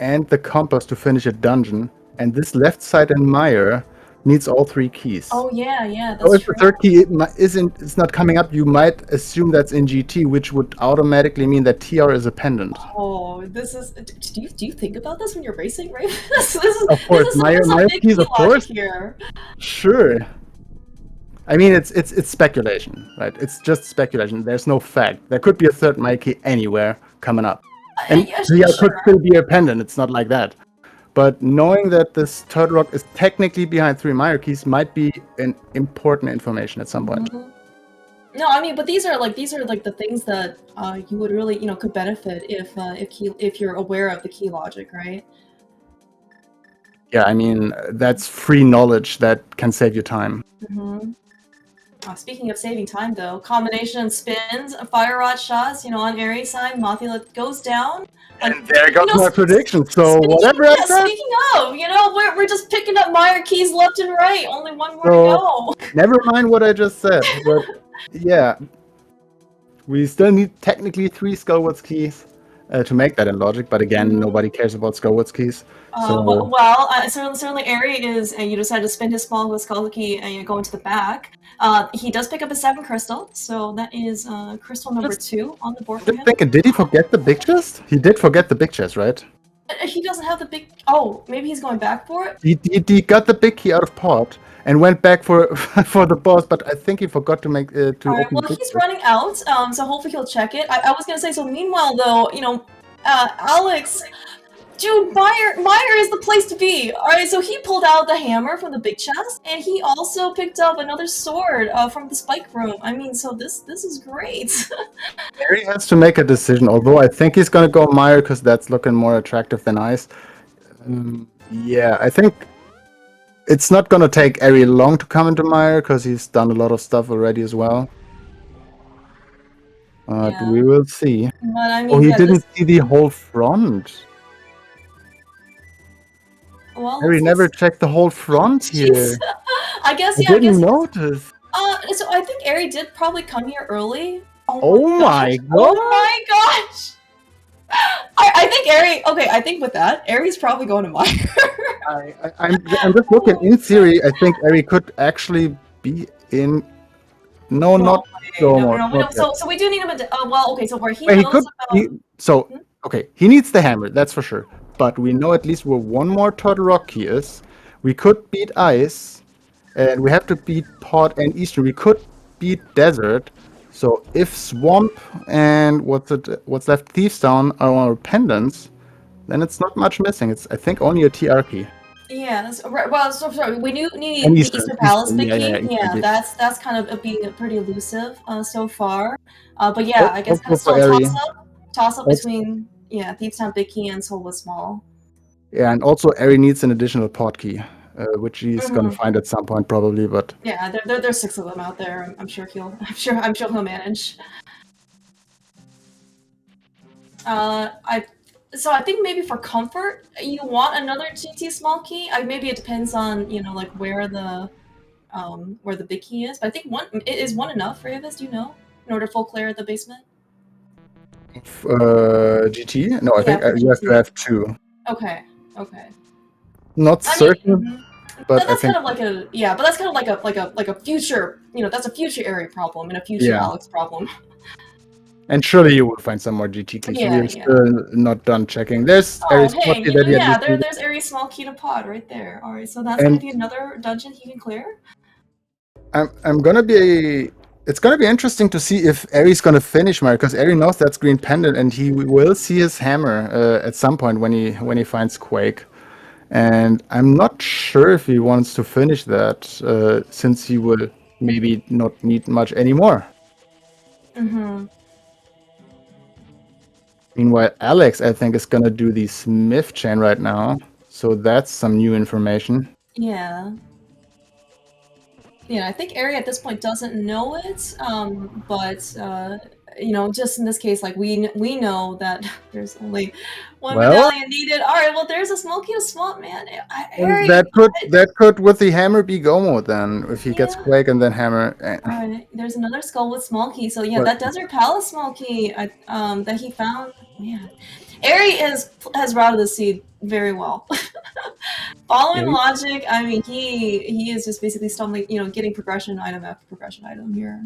and the compass to finish a dungeon, and this left side in Mire needs all three keys. Oh yeah, that's so if true. the third key it's not coming up, you might assume that's in GT, which would automatically mean that TR is a pendant. Oh, this is. Do you think about this when you're racing, right? this is Of course, this is my big keys, key of logic course. here. Sure. I mean, it's speculation, right? It's just speculation. There's no fact. There could be a third my key anywhere coming up, and Yeah, TR sure. could still be a pendant. It's not like that. But knowing that this Turtle Rock is technically behind three Meyer keys might be an important information at some point. No, I mean, but these are like the things that you would really could benefit if you're aware of the key logic, right? Yeah, I mean, that's free knowledge that can save you time. Speaking of saving time, though, combination spins, fire rod shots, on Aries side, Mothula goes down. And there goes my prediction. So whatever I said. Speaking of, we're just picking up Meyer keys left and right. Only one more to go. Never mind what I just said. But yeah, we still need technically 3 Skullwoods keys to make that in logic. But again, nobody cares about Skullwoods keys. Certainly Eri is, and you decided to spin his small skull key and you go into the back. He does pick up a 7 crystal, so that is crystal number 2 on the board for him. Did he forget the big chest? He did forget the big chest, right? He doesn't have the big. Oh, maybe he's going back for it. He got the big key out of pot and went back for for the boss, but I think he forgot to make to open. Well, he's running out, so hopefully he'll check it. I was gonna say, so meanwhile though, Alex. Dude, Meyer is the place to be. Alright, so he pulled out the hammer from the big chest, and he also picked up another sword from the spike room. I mean, so this is great. Eri has to make a decision, although I think he's gonna go Meyer because that's looking more attractive than Ice. Yeah, I think it's not gonna take Eri long to come into Meyer because he's done a lot of stuff already as well. Yeah. We will see. But I mean, he didn't see the whole front. Well, Eri never checked the whole front here. I guess, I didn't notice. So I think Eri did probably come here early. Oh my god! Oh my gosh! I think Eri. Okay, I think with that, Eri's probably going to Meyer. I'm just looking. In theory, I think Eri could actually be in. No, not no. So we do need him. Well, okay. So where he knows about. Okay, he needs the hammer. That's for sure. But we know at least where one more Turtle Rock key is. We could beat Ice, and we have to beat Pod and Eastern. We could beat Desert. So if Swamp and what's left, Thieves Town, are our pendants, then it's not much missing. It's, I think, only a TR key. Yeah, right. Well, so sorry. We need And the Eastern Palace big yeah, key. Eastern Yeah, big. that's kind of being pretty elusive so far. But yeah, I guess kind Also of for still a Eri. toss up Also, between Thieves Town big key and Soulless Small. yeah, and also Eri needs an additional pod key, which he's gonna find at some point probably. But yeah, there's 6 of them out there. I'm sure he'll manage. I think maybe for comfort, you want another GT small key. Maybe it depends on like where the big key is. But I think one enough for Avis, do you know, in order to full clear the basement? GT? No, I think for you have to GT. have 2. Okay. Not certain, but That's I think kind of like but that's kind of like a future, that's a future area problem and a future Alex problem. And surely you will find some more GT keys. Yeah, We are still not done checking. There's Aries hey, key that he had there's Aries small key to pod right there. All right, so that's gonna be another dungeon he can clear. I'm gonna be. It's gonna be interesting to see if Aries gonna finish Mario, because Aries knows that's green pendant, and he will see his hammer at some point when he finds Quake. And I'm not sure if he wants to finish that, since he will maybe not need much anymore. Meanwhile, Alex, I think, is gonna do the Smith chain right now, so that's some new information. Yeah. I think Ari at this point doesn't know it, but just in this case, like we know that there's only one medallion needed. All right, well, there's a small key to swamp, man. Ari, that could with the hammer be Gomo then, if he gets Quake and then hammer. All right, there's another skull with small key. So yeah, that Desert Palace small key that he found. Man, Ari has routed the seed very well. Following logic, I mean, he is just basically stumbling, getting progression item after progression item here.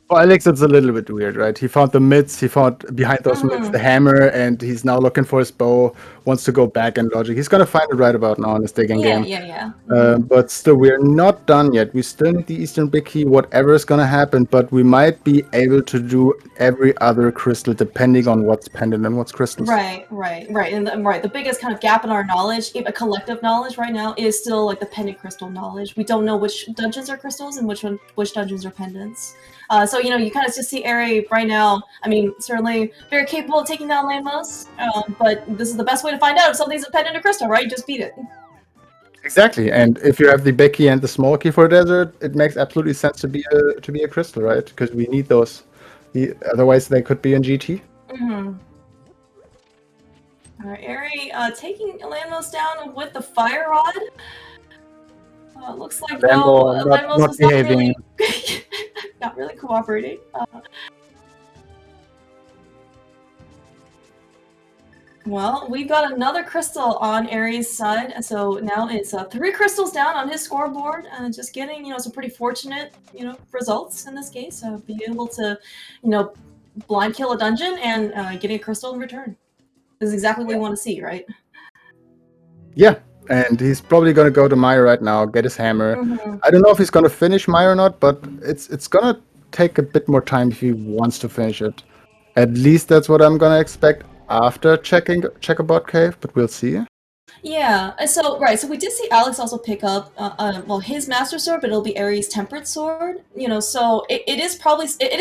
For Alex, it's a little bit weird, right? He found the mids, he found behind those mids the hammer, and he's now looking for his bow, wants to go back in logic. He's gonna find it right about now in his digging game. Yeah. But still, we're not done yet. We still need the Eastern Big Key, whatever is gonna happen, but we might be able to do every other crystal depending on what's pendant and what's crystals. Right. And the biggest kind of gap in our knowledge, a collective knowledge right now, is still like the pendant crystal knowledge. We don't know which dungeons are crystals and which dungeons are pendants. So you kind of just see Ari right now. I mean, certainly very capable of taking down Lamos, but this is the best way to find out if something's a pendant or crystal, right? Just beat it. Exactly, and if you have the big key and the small key for a desert, it makes absolutely sense to be a crystal, right? Because we need those. Otherwise, they could be in GT. All right, Ari taking Lamos down with the fire rod. Looks like Lamos was behaving. Not really cooperating. Well, we've got another crystal on Ari's side, so now it's 3 crystals down on his scoreboard, and just getting some pretty fortunate results in this case. Being able to blind kill a dungeon and getting a crystal in return. This is exactly what we want to see, right? Yeah. And he's probably gonna go to Maya right now, get his hammer. I don't know if he's gonna finish Maya or not, but it's gonna take a bit more time if he wants to finish it. At least that's what I'm gonna expect after Checkerbot Cave, but we'll see. Yeah, so we did see Alex also pick up his Master Sword, but it'll be Ares' Temperate Sword. So it is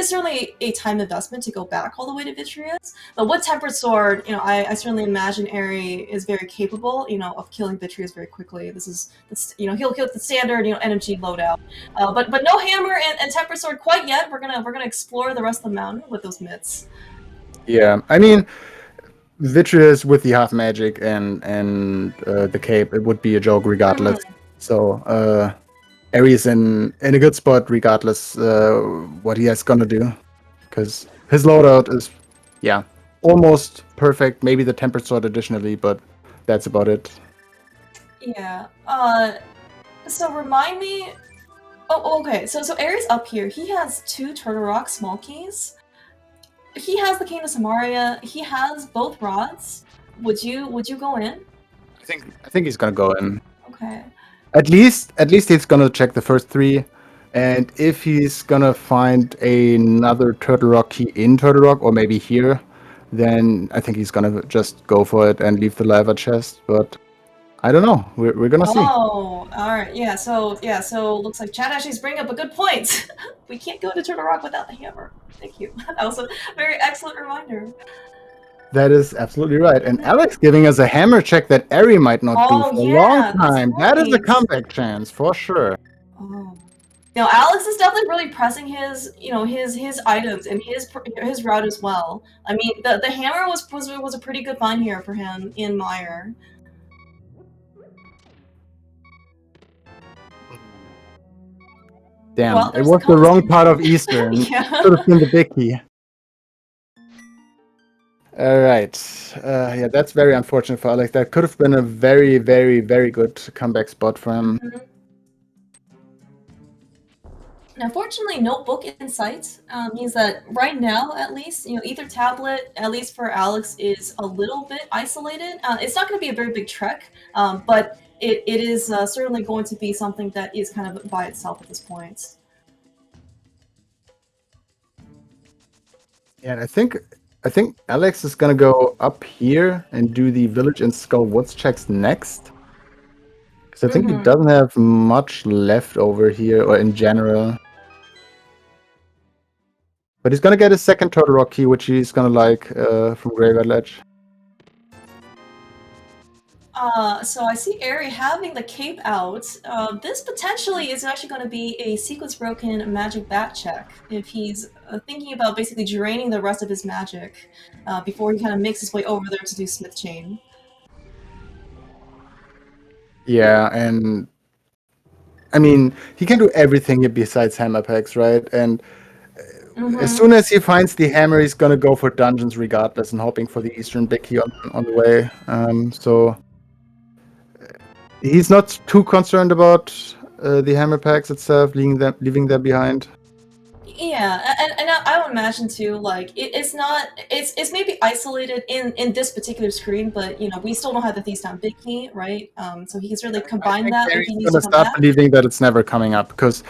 certainly a time investment to go back all the way to Vitreous. But with Temperate Sword, I certainly imagine Ares is very capable, of killing Vitreous very quickly. He'll kill the standard, energy loadout. But no hammer and Temperate Sword quite yet. We're gonna explore the rest of the mountain with those mitts. Yeah, I mean, Vitreous with the half magic and the cape, it would be a joke regardless. So Ares in a good spot regardless what he has gonna do, because his loadout is almost perfect. Maybe the Tempered Sword additionally, but that's about it. Yeah. So remind me. Oh, okay. So Ares up here. He has 2 Turtle Rock small keys. He has the Cane of Samaria. He has both rods. Would you go in? I think he's gonna go in. Okay. At least he's gonna check the first 3, and if he's gonna find another Turtle Rock key in Turtle Rock, or maybe here, then I think he's gonna just go for it and leave the lava chest. But I don't know. We're gonna see. Oh, all right. Yeah. So looks like Chad actually is bringing up a good point. We can't go to Turtle Rock without the hammer. Thank you. That was a very excellent reminder. That is absolutely right. And Alex giving us a hammer check that Eri might not do for a long time. That is a comeback chance for sure. Oh. Now Alex is definitely really pressing his, his items and his route as well. I mean, the hammer was a pretty good find here for him in Mire. Damn, well, it was the wrong part of Eastern. Yeah. Should have been the big key. All right. Yeah, that's very unfortunate for Alex. That could have been a very, very, very good comeback spot for him. Now, fortunately, no book in sight means that right now, at least, Ether Tablet, at least for Alex, is a little bit isolated. It's not going to be a very big trek, but it is certainly going to be something that is kind of by itself at this point. Yeah, and I think Alex is gonna go up here and do the village and Skull Woods checks next. Because I think he doesn't have much left over here, or in general. But he's gonna get a second Turtle Rock key, which he's gonna like from Graveyard Ledge. So I see Eri having the cape out. This potentially is actually going to be a sequence broken magic back check if he's thinking about basically draining the rest of his magic before he kind of makes his way over there to do Smith Chain. Yeah, and I mean, he can do everything here besides hammer packs, right? And as soon as he finds the hammer, he's gonna go for dungeons regardless and hoping for the Eastern big key on the way. So he's not too concerned about the hammer packs itself, leaving them behind. Yeah, and I would imagine too, like it's maybe isolated in this particular screen, but we still don't have the Thief's Town big key, right? So he can certainly combine that if he needs to come start back. believing that it's never coming up because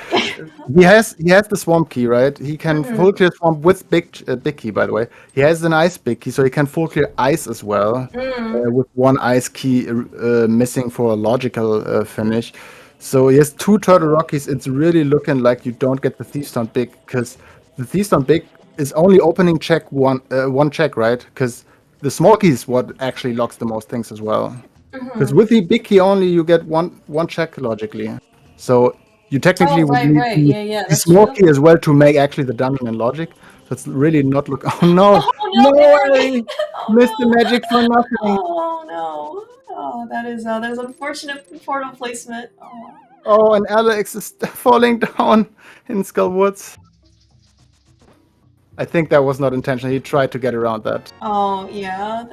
he has the swamp key, right? He can full clear swamp with big key, by the way. He has an ice big key, so he can full clear ice as well with one ice key missing for a logical finish. So he has two Turtle Rockies. It's really looking like you don't get the Thief's Town big because the Thief's Town big is only opening check one check, right? Because the small key is what actually locks the most things as well. Because with the big key only, you get one check logically. So you technically would need the small key as well to make actually the dungeon in logic. So it's really not look. Oh no! No way! Missed the magic for nothing. Oh no! Oh, there's unfortunate portal placement. Oh, and Alex is falling down in Skull Woods. I think that was not intentional. He tried to get around that. Oh yeah,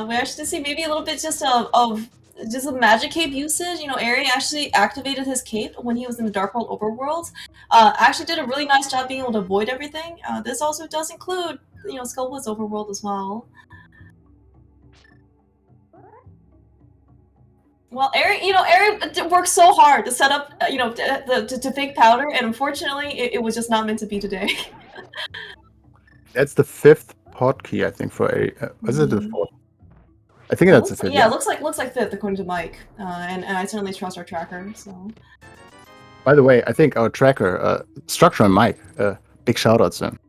we actually see maybe a little bit just of just a magic cape usage. Eri actually activated his cape when he was in the Dark World Overworld. Actually did a really nice job being able to avoid everything. This also does include Skull Woods Overworld as well. Well, Eri worked so hard to set up, to fake powder, and unfortunately, it was just not meant to be today. That's the 5th pod key, I think, for Eri. Was it the 4th? I think that's the 5th. Yeah, looks like 5th according to Mike, and I certainly trust our tracker. So. By the way, I think our tracker, Structure and Mike, big shout outs to him.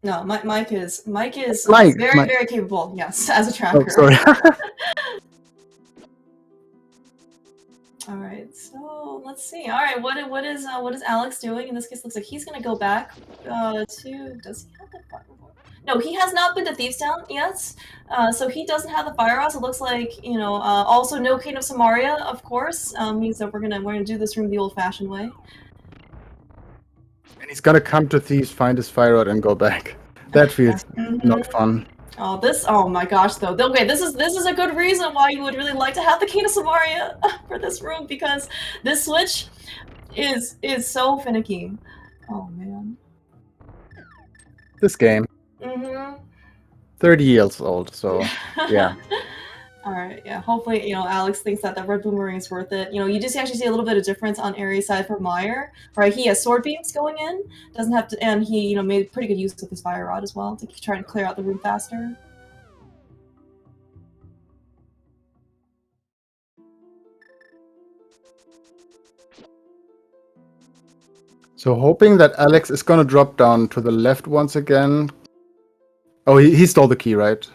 No, Mike is very capable. Yes, as a tracker. Oh, sorry. All right, so let's see. All right, what is Alex doing? In this case, looks like he's gonna go back to. Does he have the fire? No, he has not been to Thief's Town yet, so he doesn't have the fire rods. It looks like also no Cane of Samaria, of course, means that we're gonna do this room the old-fashioned way. And he's gonna come to Thieves, find his fire rod, and go back. That feels not fun. Oh my gosh, though. Okay, this is a good reason why you would really like to have the Cane of Samaria for this room, because this switch is so finicky. Oh man. This game. 30 years old, so yeah. All right, yeah. Hopefully, Alex thinks that the red boomerang is worth it. You just actually see a little bit of difference on Aries' side for Meyer, right? He has sword beams going in, doesn't have to, and he, made pretty good use of his fire rod as well to try and clear out the room faster. So hoping that Alex is gonna drop down to the left once again. Oh, he stole the key, right?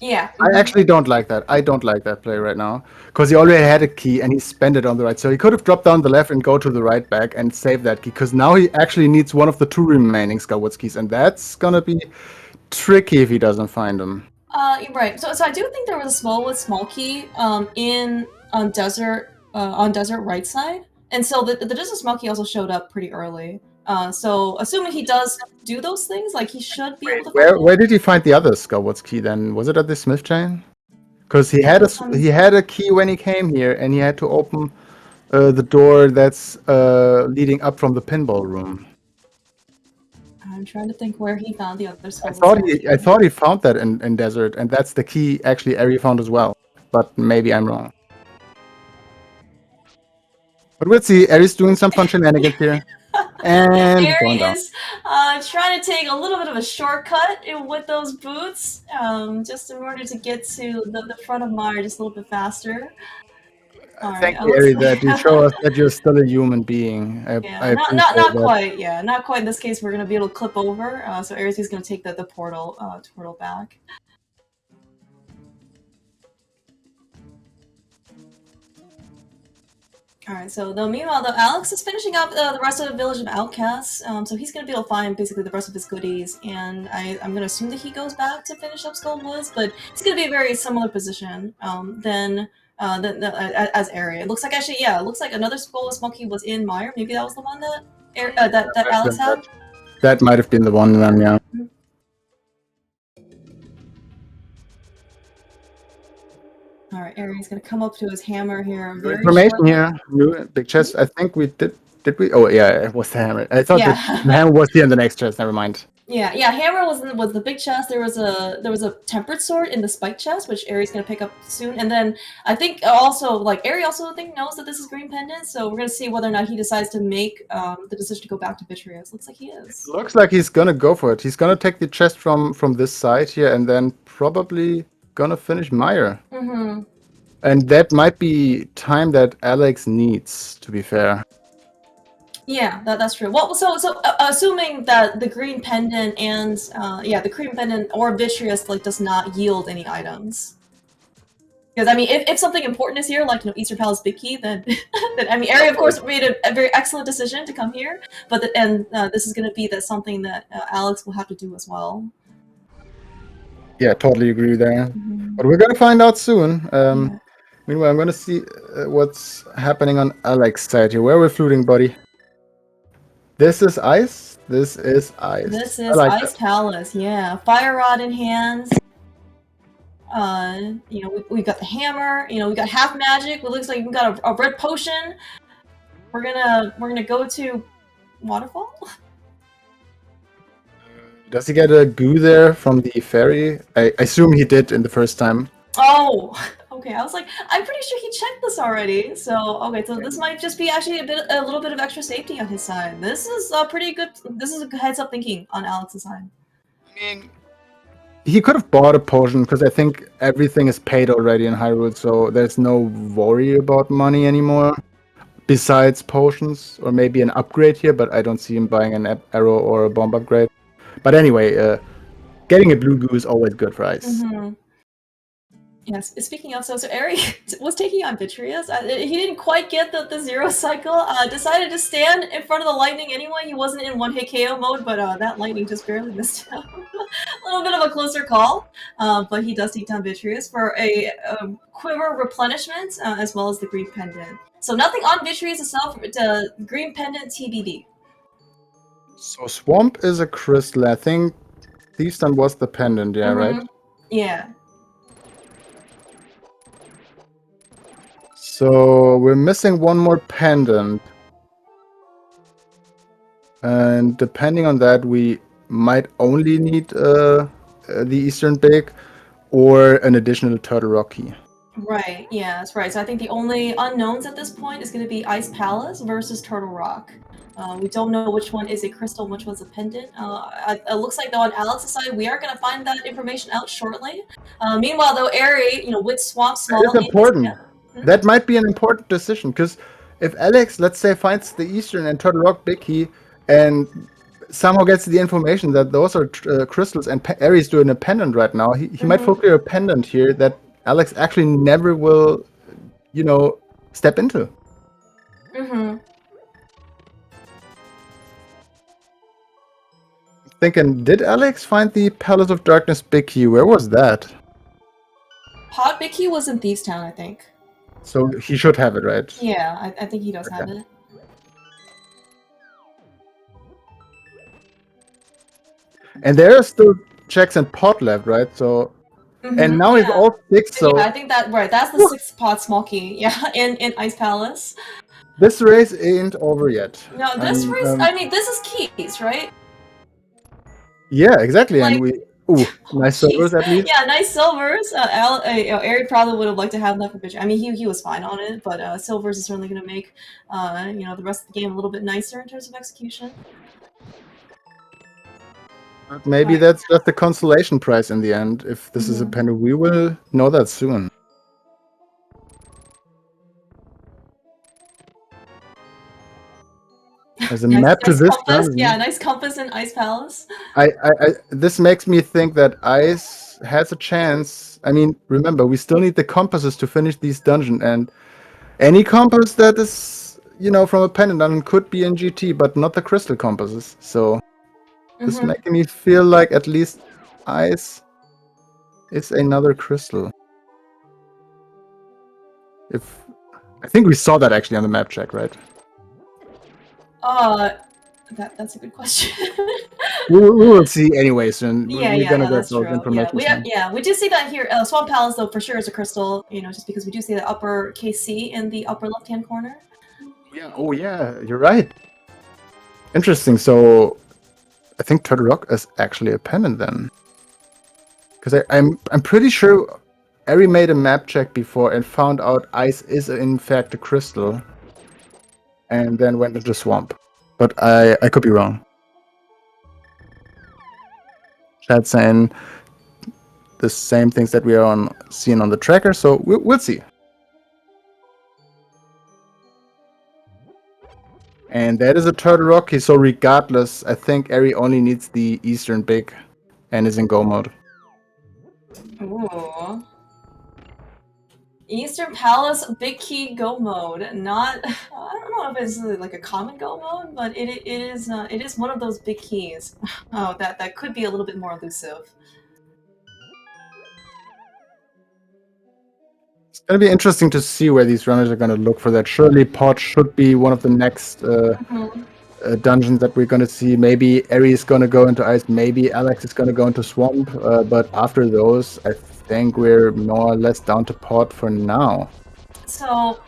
Yeah. I actually don't like that. I don't like that play right now. Because he already had a key and he spent it on the right. So he could have dropped down the left and go to the right back and save that key. Because now he actually needs one of the 2 remaining Skywoods keys. And that's gonna be tricky if he doesn't find them. Right. So I do think there was a small key on desert right side. And so the desert small key also showed up pretty early. So assuming he does do those things, like he should be able to find Where did he find the other Skywoods key then? Was it at the Smith chain? Because he had a key when he came here, and he had to open the door that's leading up from the pinball room. I'm trying to think where he found the other I thought he found that in desert, and that's the key actually Ari found as well. But maybe I'm wrong. But we'll see. Ari's doing some fun shenanigans here. And Ari is trying to take a little bit of a shortcut with those boots, just in order to get to the front of Meyer just a little bit faster. Thank you, Ari, that you show us that you're still a human being. Yeah, not quite. Yeah, not quite. In this case, we're gonna be able to clip over. So Aries is gonna take the portal back. Alright, so meanwhile, Alex is finishing up the rest of the Village of Outcasts, so he's going to be able to find basically the rest of his goodies, and I'm going to assume that he goes back to finish up Skull Woods, but it's going to be a very similar position than as Ari. It looks like, actually, yeah, it looks like another Skull Woods monkey was in Meyer. Maybe that was the one that Alex had? That might have been the one then, yeah. Alright, Ari's gonna come up to his hammer here. Very information here. New big chest. I think we did we? Oh yeah, it was the hammer. I thought the hammer was here in the next chest. Never mind. Yeah, hammer was the big chest. There was a tempered sword in the spike chest, which Ari's gonna pick up soon. And then I think also Ari also knows that this is green pendant, so we're gonna see whether or not he decides to make the decision to go back to Vitreous. Looks like he is. Looks like he's gonna go for it. He's gonna take the chest from this side here, and then probably gonna finish Meyer. And that might be time that Alex needs, to be fair. Yeah, that's true. Well, so assuming that the green pendant and the green pendant or Vitreous does not yield any items. Because I mean, if something important is here, like Eastern Palace Big Key, then I mean, Ari of course made a very excellent decision to come here, but this is going to be something that Alex will have to do as well. Yeah, totally agree there. But we're gonna find out soon. Meanwhile, I'm gonna see what's happening on Alex's side here. Where are we fluting, buddy? This is ice. This is ice. This is Ice Palace. Yeah, fire rod in hands. We got the hammer. We got half magic. It looks like we got a red potion. We're gonna go to waterfall. Does he get a goo there from the fairy? I assume he did in the first time. Oh, okay. I was like, I'm pretty sure he checked this already. So okay, so this might just be actually a little bit of extra safety on his side. This is pretty good. This is a heads up thinking on Alex's side. I mean, he could have bought a potion because I think everything is paid already in Hyrule, so there's no worry about money anymore. Besides potions, or maybe an upgrade here, but I don't see him buying an arrow or a bomb upgrade. But anyway, getting a blue goo is always good for ice. Yes, speaking of, so Ari was taking on Vitreous. He didn't quite get the zero cycle. Decided to stand in front of the lightning anyway. He wasn't in one-hit KO mode, but that lightning just barely missed him. A little bit of a closer call, but he does take down Vitreous for a quiver replenishment, as well as the green pendant. So nothing on Vitreous itself, the green pendant TBD. So Swamp is a crystal. I think Thiefstone was the pendant, yeah, right? Yeah. So we're missing one more pendant. And depending on that, we might only need the Eastern Big or an additional Turtle Rock key. Right, yeah, that's right. So I think the only unknowns at this point is going to be Ice Palace versus Turtle Rock. We don't know which one is a crystal and which one's a pendant. It looks like, though, on Alex's side, we are going to find that information out shortly. Meanwhile, though, Eri, with Swamp That Small is in his... important. That might be an important decision because if Alex, let's say, finds the Eastern and Turtle Rock Big Key and somehow gets the information that those are crystals and Aries doing a pendant right now, he might fulfill a pendant here that Alex actually never will, step into. Thinking, did Alex find the Palace of Darkness Big Key? Where was that? Pod Big Key was in Thieves Town, I think. So he should have it, right? Yeah, I think he does have it. And there are still checks and pot left, right? So, and now he's all 6. So yeah, I think that's 6th pod small key. Yeah, in Ice Palace. This race ain't over yet. No, this race. I mean, this is keys, right? Yeah, exactly. And nice silvers at least. Yeah, nice silvers. Eric probably would have liked to have that for pitching. I mean, he was fine on it, but silvers is certainly going to make the rest of the game a little bit nicer in terms of execution. Maybe that's just the consolation prize in the end. If this is a pendant, we will know that soon. There's a map to this dungeon. Yeah, nice compass in Ice Palace. This makes me think that Ice has a chance. I mean, remember, we still need the compasses to finish these dungeons, and any compass that is, from a pendant dungeon could be in GT, but not the crystal compasses. So this making me feel like at least Ice is another crystal. I think we saw that actually on the map check, right? That's a good question. we will see anyway soon. We're gonna get those information. We do see that here. Swamp Palace, though, for sure is a crystal. Just because we do see the upper KC in the upper left-hand corner. Yeah. Oh, yeah. You're right. Interesting. So, I think Turtle Rock is actually a pendant then, because I'm pretty sure Eri made a map check before and found out Ice is in fact a crystal, and then went into swamp. But I could be wrong. Chat saying the same things that we are seeing on the tracker, so we'll see. And that is a Turtle Rock key, so regardless, I think Eri only needs the Eastern Big and is in go mode. Ooh. Eastern Palace Big Key Go mode. Not, I don't know if it's like a common Go mode, but it is one of those big keys. Oh, that could be a little bit more elusive. It's gonna be interesting to see where these runners are gonna look for that. Surely Pod should be one of the next dungeons that we're gonna see. Maybe Eri is gonna go into Ice, maybe Alex is gonna go into Swamp, but after those, I think we're more or less down to Pod for now. So,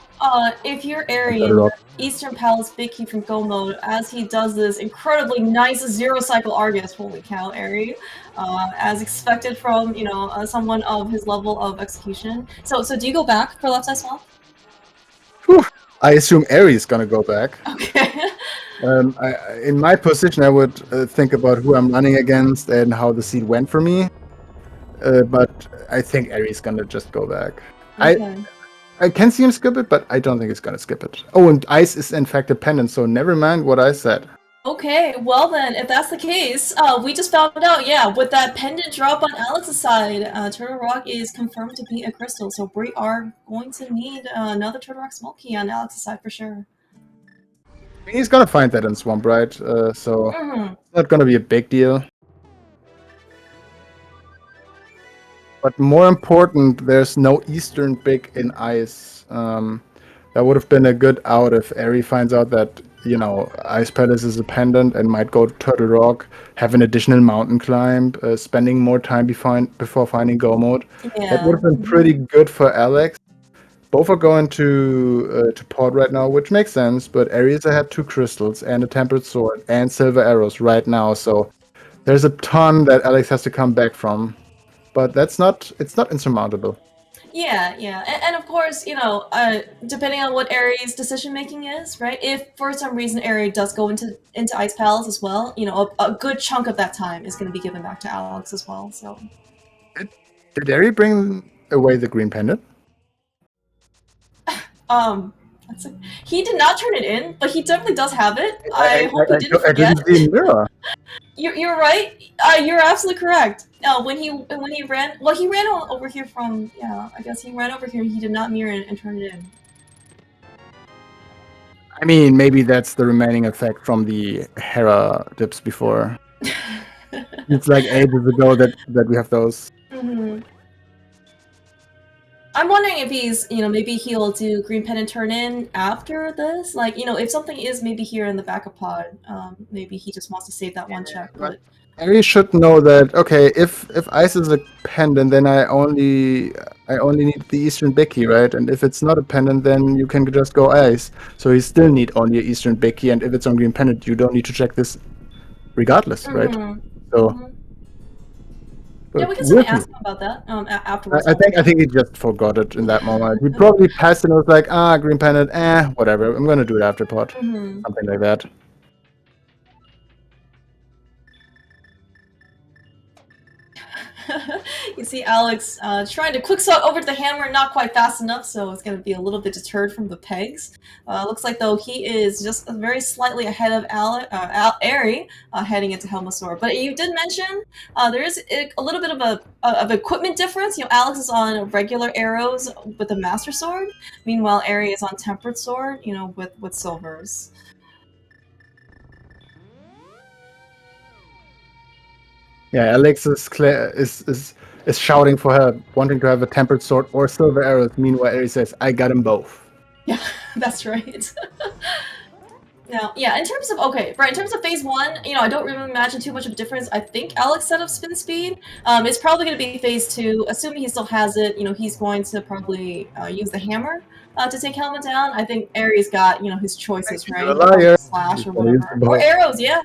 if you're Eri in the Eastern Palace Big Key from Go mode, as he does this incredibly nice zero cycle Argus, holy cow, Eri, as expected from, someone of his level of execution. So do you go back for left side swamp? Whew. I assume Eri is gonna go back. Okay. In my position, I would think about who I'm running against and how the seed went for me. But I think Eri's gonna just go back. Okay. I can see him skip it, but I don't think he's gonna skip it. Oh, and Ice is in fact a pendant, so never mind what I said. Okay, well then, if that's the case, we just found out, yeah, with that pendant drop on Alex's side, Turtle Rock is confirmed to be a crystal, so we are going to need another Turtle Rock small key on Alex's side for sure. He's gonna find that in Swamp, right? So it's not gonna be a big deal. But more important, there's no Eastern Big in Ice. That would have been a good out if Eri finds out that, Ice Palace is a pendant and might go to Turtle Rock, have an additional mountain climb, spending more time before finding Go mode. Yeah. That would have been pretty good for Alex. Both are going to Port right now, which makes sense, but Eri had 2 crystals and a tempered sword and silver arrows right now, so there's a ton that Alex has to come back from. But it's not insurmountable. Yeah, yeah, and of course, you know, depending on what Aries' decision making is, right? If for some reason Aries does go into Ice Palace as well, you know, a good chunk of that time is going to be given back to Alex as well. So, Did Eri bring away the green pendant? that's he did not turn it in, but he definitely does have it. I, I hope he didn't I forget. didn't see a mirror. You're right. You're absolutely correct. When he ran, well, he ran over here from, yeah, I guess he ran over here. He did not mirror and turn it in. I mean, maybe that's the remaining effect from the Hera dips before. It's like ages ago that we have those. Mm-hmm. I'm wondering if he's, you know, maybe he'll do green pen and turn in after this. Like, you know, if something is maybe here in the backup pod, maybe he just wants to save that one check. But Eri should know that. Okay, if ice is a pendant, then I only need the Eastern Bicky, right? And if it's not a pendant, then you can just go ice. So you still need only an Eastern Bicky, and if it's on green pendant, you don't need to check this, regardless, right? So. Yeah, we can certainly ask him about that afterwards. I think he just forgot it in that moment. He probably passed and was like, green pendant, whatever. I'm gonna do it after pot. Something like that. You see Alex trying to quick shot over to the hammer, not quite fast enough, so it's going to be a little bit deterred from the pegs. Looks like, though, he is just very slightly ahead of Eri heading into Helmasaur. But you did mention there is a little bit of equipment difference. You know, Alex is on regular arrows with a Master Sword, meanwhile Eri is on Tempered Sword, you know, with silvers. Yeah, Alex is shouting for her, wanting to have a tempered sword or silver arrows. Meanwhile, Eri says, "I got them both." Yeah, that's right. Now, yeah, in terms of in terms of phase one, you know, I don't really imagine too much of a difference. I think Alex set up spin speed. It's probably going to be phase two, assuming he still has it. You know, he's going to probably use the hammer to take Helma down. I think Aries got, you know, his choices, right? Liar. Slash or whatever, or arrows, yeah.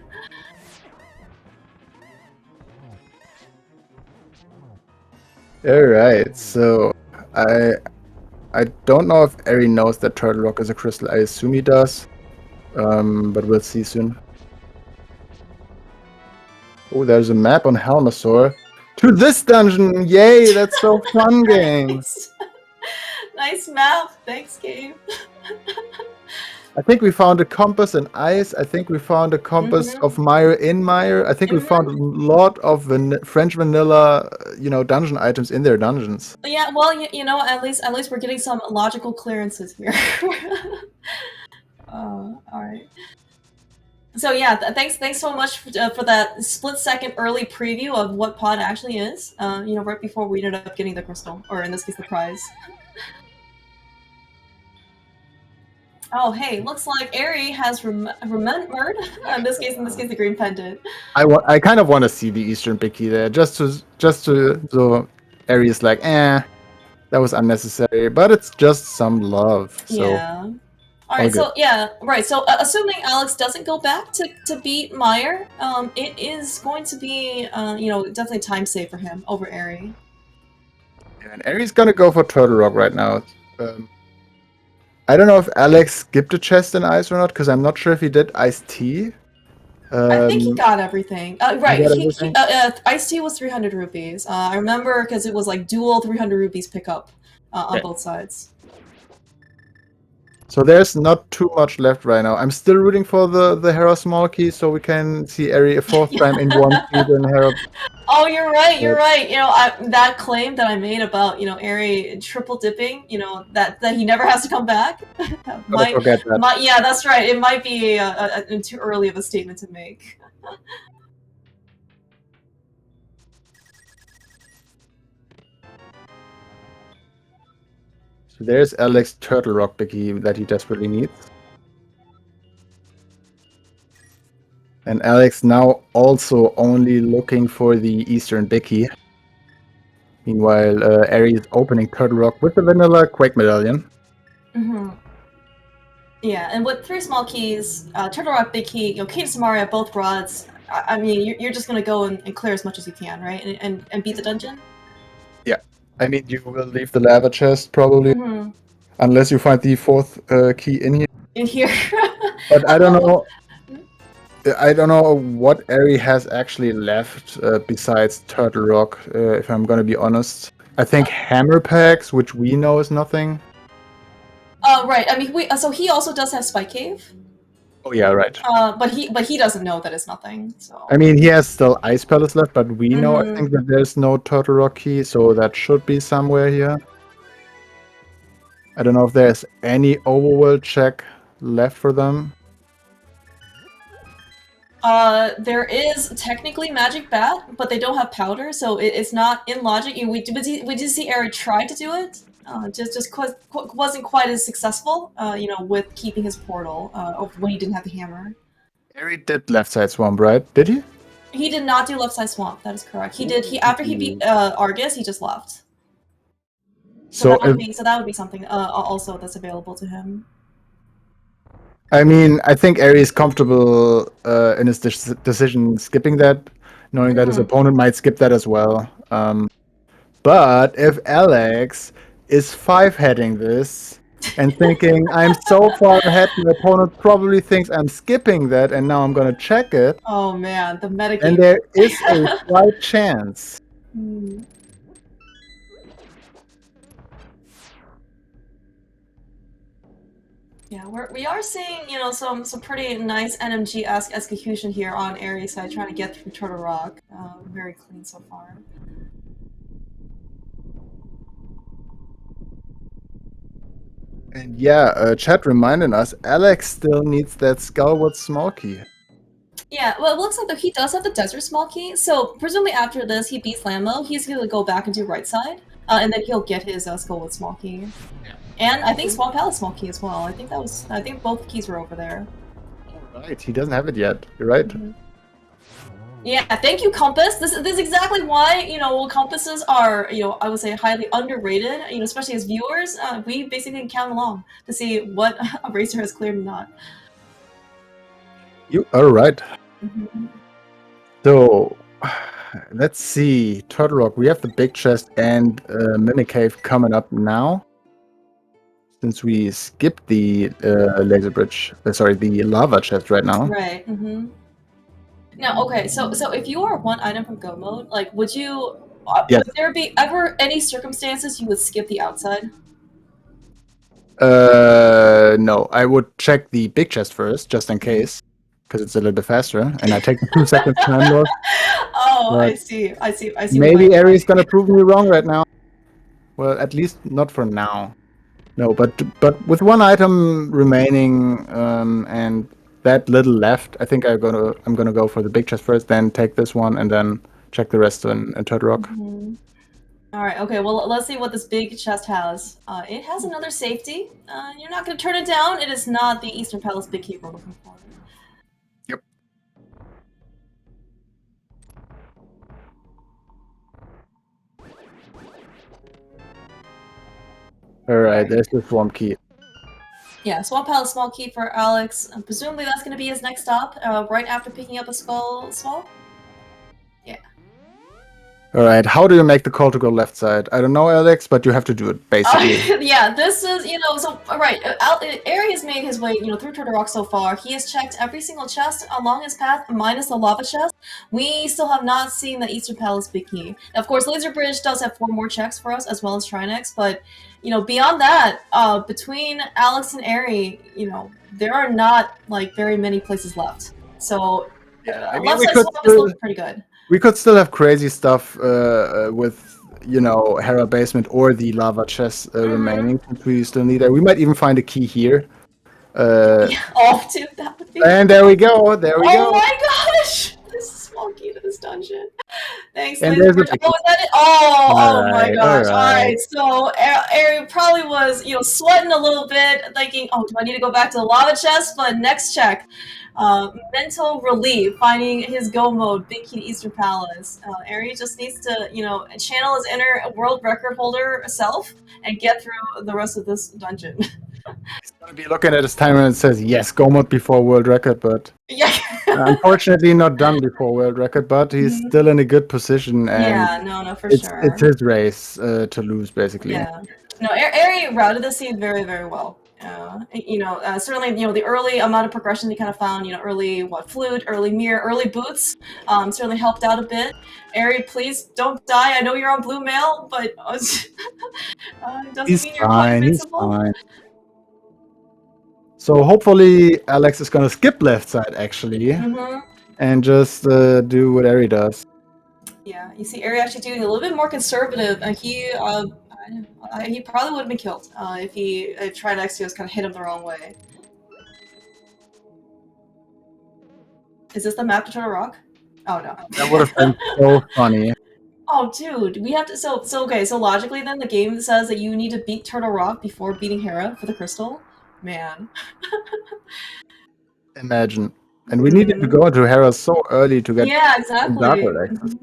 All right, so I don't know if Eri knows that Turtle Rock is a crystal. I assume he does, but we'll see soon. Oh, there's a map on Helmasaur. To this dungeon! Yay, that's so fun, game! Nice map, thanks, game. I think we found a compass in ice. I think we found a compass of Mire in Mire. I think we found a lot of French vanilla, you know, dungeon items in their dungeons. Yeah, well, you know, at least we're getting some logical clearances here. All right. So yeah, thanks so much for that split-second early preview of what pod actually is. You know, right before we ended up getting the crystal, or in this case, the prize. Oh, hey, looks like Eri has remembered. In this case, the green pendant. I kind of want to see the Eastern Bicky there, just to so Eri is like, that was unnecessary, but it's just some love. So. Yeah. All right, so yeah, right. So assuming Alex doesn't go back to beat Meyer, it is going to be, you know, definitely time save for him over Eri. Yeah, and Eri's gonna go for Turtle Rock right now. I don't know if Alex skipped a chest in ice or not, because I'm not sure if he did Iced Tea. I think he got everything. Right, everything? Iced Tea was 300 rupees. I remember because it was like dual 300 rupees pickup on both sides. So there's not too much left right now. I'm still rooting for the Hera small key, so we can see Eri a fourth time in one seed and Hera. Oh, you're right. You're right. You know, that claim that I made about, you know, Eri triple dipping, you know, that he never has to come back. Forget that. Yeah, that's right. It might be too early of a statement to make. So there's Alex Turtle Rock Bicky that he desperately needs. And Alex now also only looking for the Eastern Bicky. Meanwhile, Eri is opening Turtle Rock with the Vanilla Quake Medallion. Yeah, and with 3 small keys, Turtle Rock, Big Key, you know, Key to Samaria, both rods, I mean, you're just going to go and clear as much as you can, right? And beat the dungeon? Yeah. I mean, you will leave the lava chest probably, unless you find the fourth key in here. In here. But I don't know. I don't know what Eri has actually left besides Turtle Rock. If I'm gonna be honest, I think Hammer Packs, which we know is nothing. Right. I mean, so he also does have Spike Cave. Oh yeah, right. But he doesn't know that it's nothing. So I mean, he has still Ice Palace left, but we know I think that there's no Turtle Rock key, so that should be somewhere here. I don't know if there's any overworld check left for them. there is technically Magic Bat, but they don't have Powder, so it's not in logic. We did see Eric try to do it. Just wasn't quite as successful, with keeping his portal when he didn't have the hammer. Eri did left side swamp, right? Did he? He did not do left side swamp. That is correct. He did. After he beat Argus, he just left. So that would be something also that's available to him. I mean, I think Eri is comfortable in his decision skipping that, knowing that his opponent might skip that as well. But if Alex is 5-heading this and thinking, I'm so far ahead, my opponent probably thinks I'm skipping that, and now I'm going to check it. Oh man, the metagame. And there is a slight chance. Yeah, we are seeing, some pretty nice NMG-esque execution here on Aries side, trying to get through Turtle Rock. Very clean so far. And yeah, chat reminding us, Alex still needs that Skullwood small key. Yeah, well, it looks like he does have the Desert small key, so presumably after this, he beats Lambo, he's gonna go back and do right side, and then he'll get his Skullwood small key. Yeah. And I think Swamp Palace small key as well. I think both keys were over there. Right, he doesn't have it yet. You're right. Yeah, thank you, Compass. This is exactly why, compasses are, I would say highly underrated, especially as viewers. We basically can count along to see what a racer has cleared and not. You are right. So, let's see. Turtle Rock, we have the big chest and Mimic Cave coming up now. Since we skipped the laser bridge, the lava chest right now. Right. Now, okay, so if you are one item from go mode, like, would you? Would there be ever any circumstances you would skip the outside? No, I would check the big chest first, just in case, because it's a little bit faster, and I take the 2 seconds time loss. Oh, I see. Maybe Ari's gonna prove me wrong right now. Well, at least not for now. No, but with one item remaining and that little left, I think I'm gonna go for the big chest first, then take this one, and then check the rest in Turtle Rock. All right. Okay. Well, let's see what this big chest has. It has another safety. You're not gonna turn it down. It is not the Eastern Palace big key we're looking for. Yep. Alright, there's the Swamp Key. Yeah, Swamp Palace small key for Alex. Presumably that's going to be his next stop, right after picking up a Skull Swamp? Yeah. Alright, how do you make the call to go left side? I don't know, Alex, but you have to do it, basically. Yeah, this is, right, Eri has made his way, through Turtle Rock so far. He has checked every single chest along his path, minus the lava chest. We still have not seen the Eastern Palace big key. Of course, Laser Bridge does have 4 more checks for us, as well as Trinex, but beyond that, between Alex and Eri, there are not, very many places left. So, yeah, left side swamp is looking pretty good. We could still have crazy stuff with, Hera Basement or the lava chest remaining, since we still need it. We might even find a key here. Oh, dude, that would be... And there we go, Oh my gosh! This is small key to this dungeon. Thanks, and Laser Bridge. Oh, is that it? Oh my gosh. Alright. So Eri probably was, sweating a little bit, thinking, oh, do I need to go back to the lava chest? But next check. Mental relief, finding his go mode, big key to Eastern Palace. Eri just needs to, channel his inner world record holder self and get through the rest of this dungeon. He's gonna be looking at his timer and it says, yes, go mode before world record, but... Yeah. Unfortunately, not done before world record, but he's still in a good position, and Yeah, no, for it's sure. his race to lose, basically. Yeah. No, Eri routed the scene very, very well. Certainly, the early amount of progression he kind of found, early flute, early mirror, early boots, certainly helped out a bit. Eri, please don't die. I know you're on blue mail, but doesn't He's mean you're quite fine. He's invincible. fine. So hopefully Alex is gonna skip left side actually, and just do what Eri does. Yeah, you see Eri actually doing a little bit more conservative, and he probably would have been killed if Tridexios kind of hit him the wrong way. Is this the map to Turtle Rock? Oh no. That would have been so funny. Oh, dude, we have to. Okay. So logically, then the game says that you need to beat Turtle Rock before beating Hera for the crystal. Man. Imagine, and we needed to go into Hera so early to get Dark World access.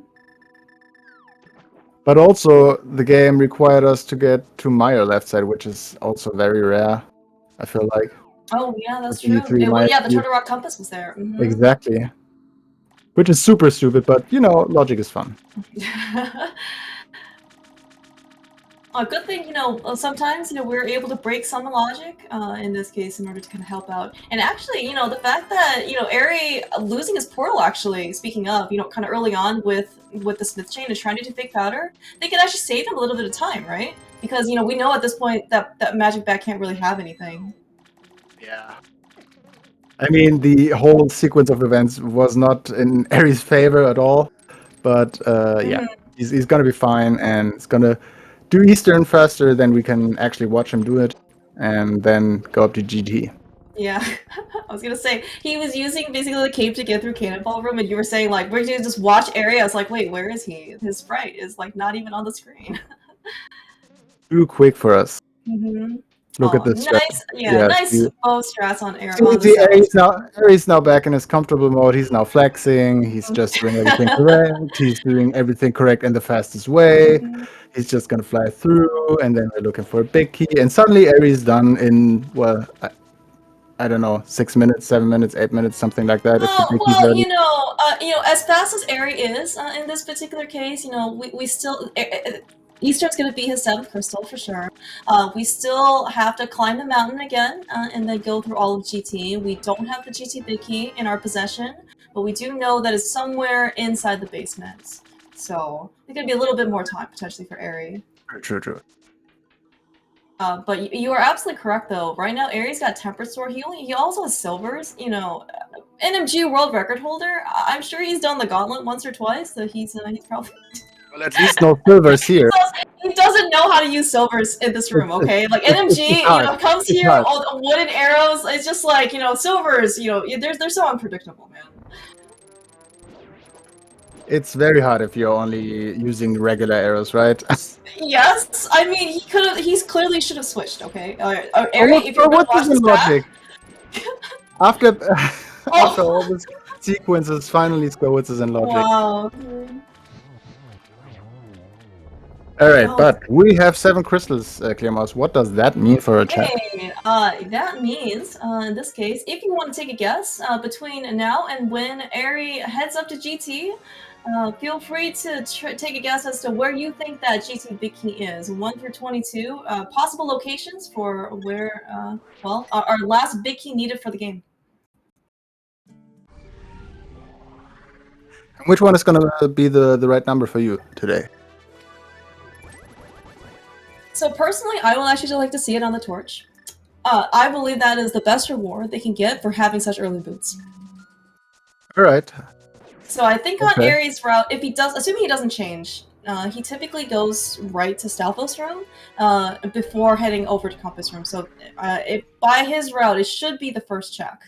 But also, the game required us to get to Meyer left side, which is also very rare. I feel like. Oh yeah, that's true. The Turtle Rock compass was there. Exactly. Which is super stupid, but logic is fun. A good thing, sometimes, we're able to break some logic, in this case, in order to kind of help out. And actually, the fact that, Eri losing his portal, actually, speaking of, kind of early on with the Smith Chain and trying to do fake powder, they could actually save him a little bit of time, right? Because, we know at this point that Magic Bag can't really have anything. Yeah. I mean, the whole sequence of events was not in Eri's favor at all, but yeah, he's gonna be fine, and it's gonna do Eastern faster than we can actually watch him do it, and then go up to GT. Yeah, I was gonna say, he was using basically the cape to get through Cannonball Room, and you were saying, like, we're gonna just watch Eri. I was like, wait, where is he? His sprite is, like, not even on the screen. Too quick for us. Look at this. Nice, nice bow strats on Eri. Eri's now back in his comfortable mode. He's now flexing. He's just doing everything correct. He's doing everything correct in the fastest way. He's just gonna fly through, and then we're looking for a big key, and suddenly Eri's done in, well, I don't know, 6 minutes, 7 minutes, 8 minutes, something like that. Well, as fast as Eri is in this particular case, we still. Eastern's going to be his 7th crystal for sure. We still have to climb the mountain again and then go through all of GT. We don't have the GT big key in our possession, but we do know that it's somewhere inside the basements. So it's going to be a little bit more time potentially for Eri. True. But you are absolutely correct though. Right now, Eri's got Temperate Sword. He also has silvers. NMG world record holder. I'm sure he's done the gauntlet once or twice, so he's probably. Well, at least no silvers here. He doesn't know how to use silvers in this room, okay? Like, NMG, comes here, all the wooden arrows, it's just like, silvers, they're so unpredictable, man. It's very hard if you're only using regular arrows, right? Yes, I mean, he's clearly should have switched, okay? Eri, if you're gonna watch this back... After all these sequences, finally Skowitz is in logic. Wow. Alright, but we have 7 crystals, Clear Mouse. What does that mean for a chat? That means, in this case, if you want to take a guess between now and when Eri heads up to GT, feel free to take a guess as to where you think that GT big key is. 1 through 22, possible locations for where, our last big key needed for the game. Which one is going to be the right number for you today? So personally, I will actually like to see it on the torch. I believe that is the best reward they can get for having such early boots. Alright. So I think on Eri's route, if he does, assuming he doesn't change, he typically goes right to Stalfos room before heading over to Compass room. So by his route, it should be the first check.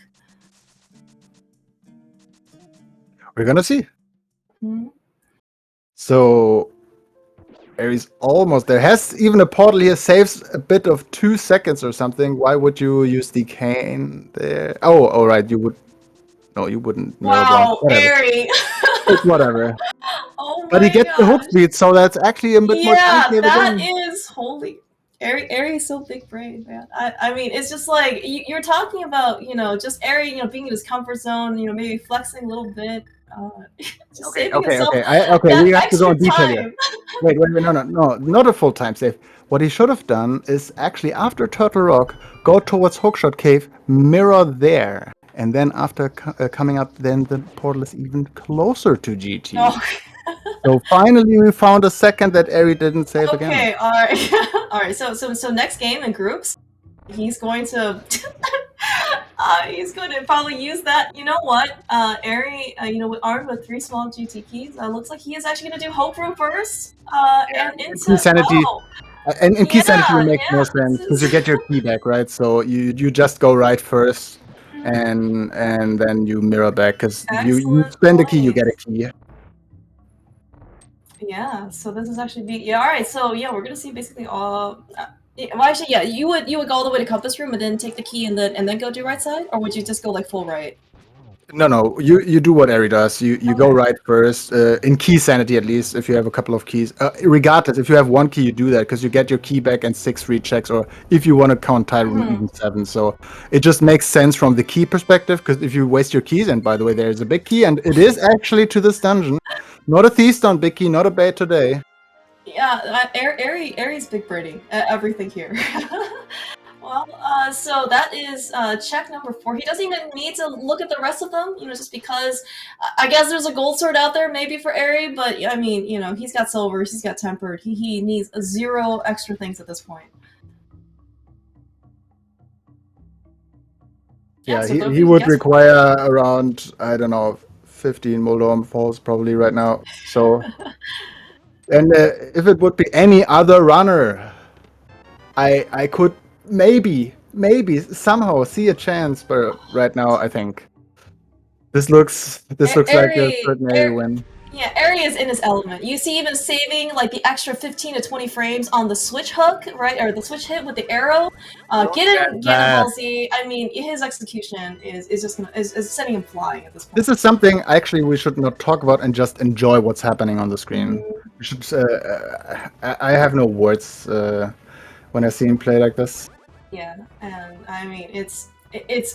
We're gonna see. So Eri's almost there. Has even a portal here, saves a bit of 2 seconds or something. Why would you use the cane there? Oh, alright, you would. No, you wouldn't. Wow, Eri. It's whatever. Oh my but he gets the hook speed, so that's actually a bit more. Yeah, that is holy. Eri is so big brain, man. I mean, it's just like you're talking about, just Eri, being in his comfort zone, maybe flexing a little bit, just saving himself Okay. that We have to go extra in detail here. time. Wait, no, not a full time save. What he should have done is actually after Turtle Rock, go towards Hookshot Cave, mirror there, and then after coming up, then the portal is even closer to GT. Oh. So finally, we found a second that Eri didn't save again. Okay, all right, all right. So next game in groups, he's going to. He's going to probably use that. You know what? Eri, armed with 3 small GT keys, looks like he is actually going to do Hope Room first. And into Key sanity. oh, And key sanity will make yeah, more sense because you get your key back, right? So you just go right first, and then you mirror back because you spend a key, you get a key. Yeah. So this is actually all right. So yeah, we're gonna see basically all. Well, actually, yeah, you would go all the way to Compass Room and then take the key and then go do right side, or would you just go like full right? No, you do what Eri does. You go right first, in key sanity at least, if you have a couple of keys. Regardless, if you have 1 key, you do that, because you get your key back and 6 free checks, or if you want to count tile room, even 7. So it just makes sense from the key perspective, because if you waste your keys, and by the way, there's a big key, and it is actually to this dungeon. Not a Thief Stone big key, not a bait today. Yeah, Eri's big pretty. Everything here. Well, so that is check number 4. He doesn't even need to look at the rest of them, just because I guess there's a gold sword out there maybe for Eri, but I mean, he's got silvers, he's got tempered. He needs 0 extra things at this point. Yeah, so he would require around, I don't know, 15 Moldorm falls probably right now. So, and if it would be any other runner, I could maybe somehow see a chance, but right now I think this looks like a certain Eri win. Yeah, Eri is in his element. You see, even saving like the extra 15 to 20 frames on the switch hook, right, or the switch hit with the arrow. Get him, Halsey. I mean, his execution is just is setting him flying at this point. This is something actually we should not talk about and just enjoy what's happening on the screen. We should. I have no words when I see him play like this. Yeah, and I mean it's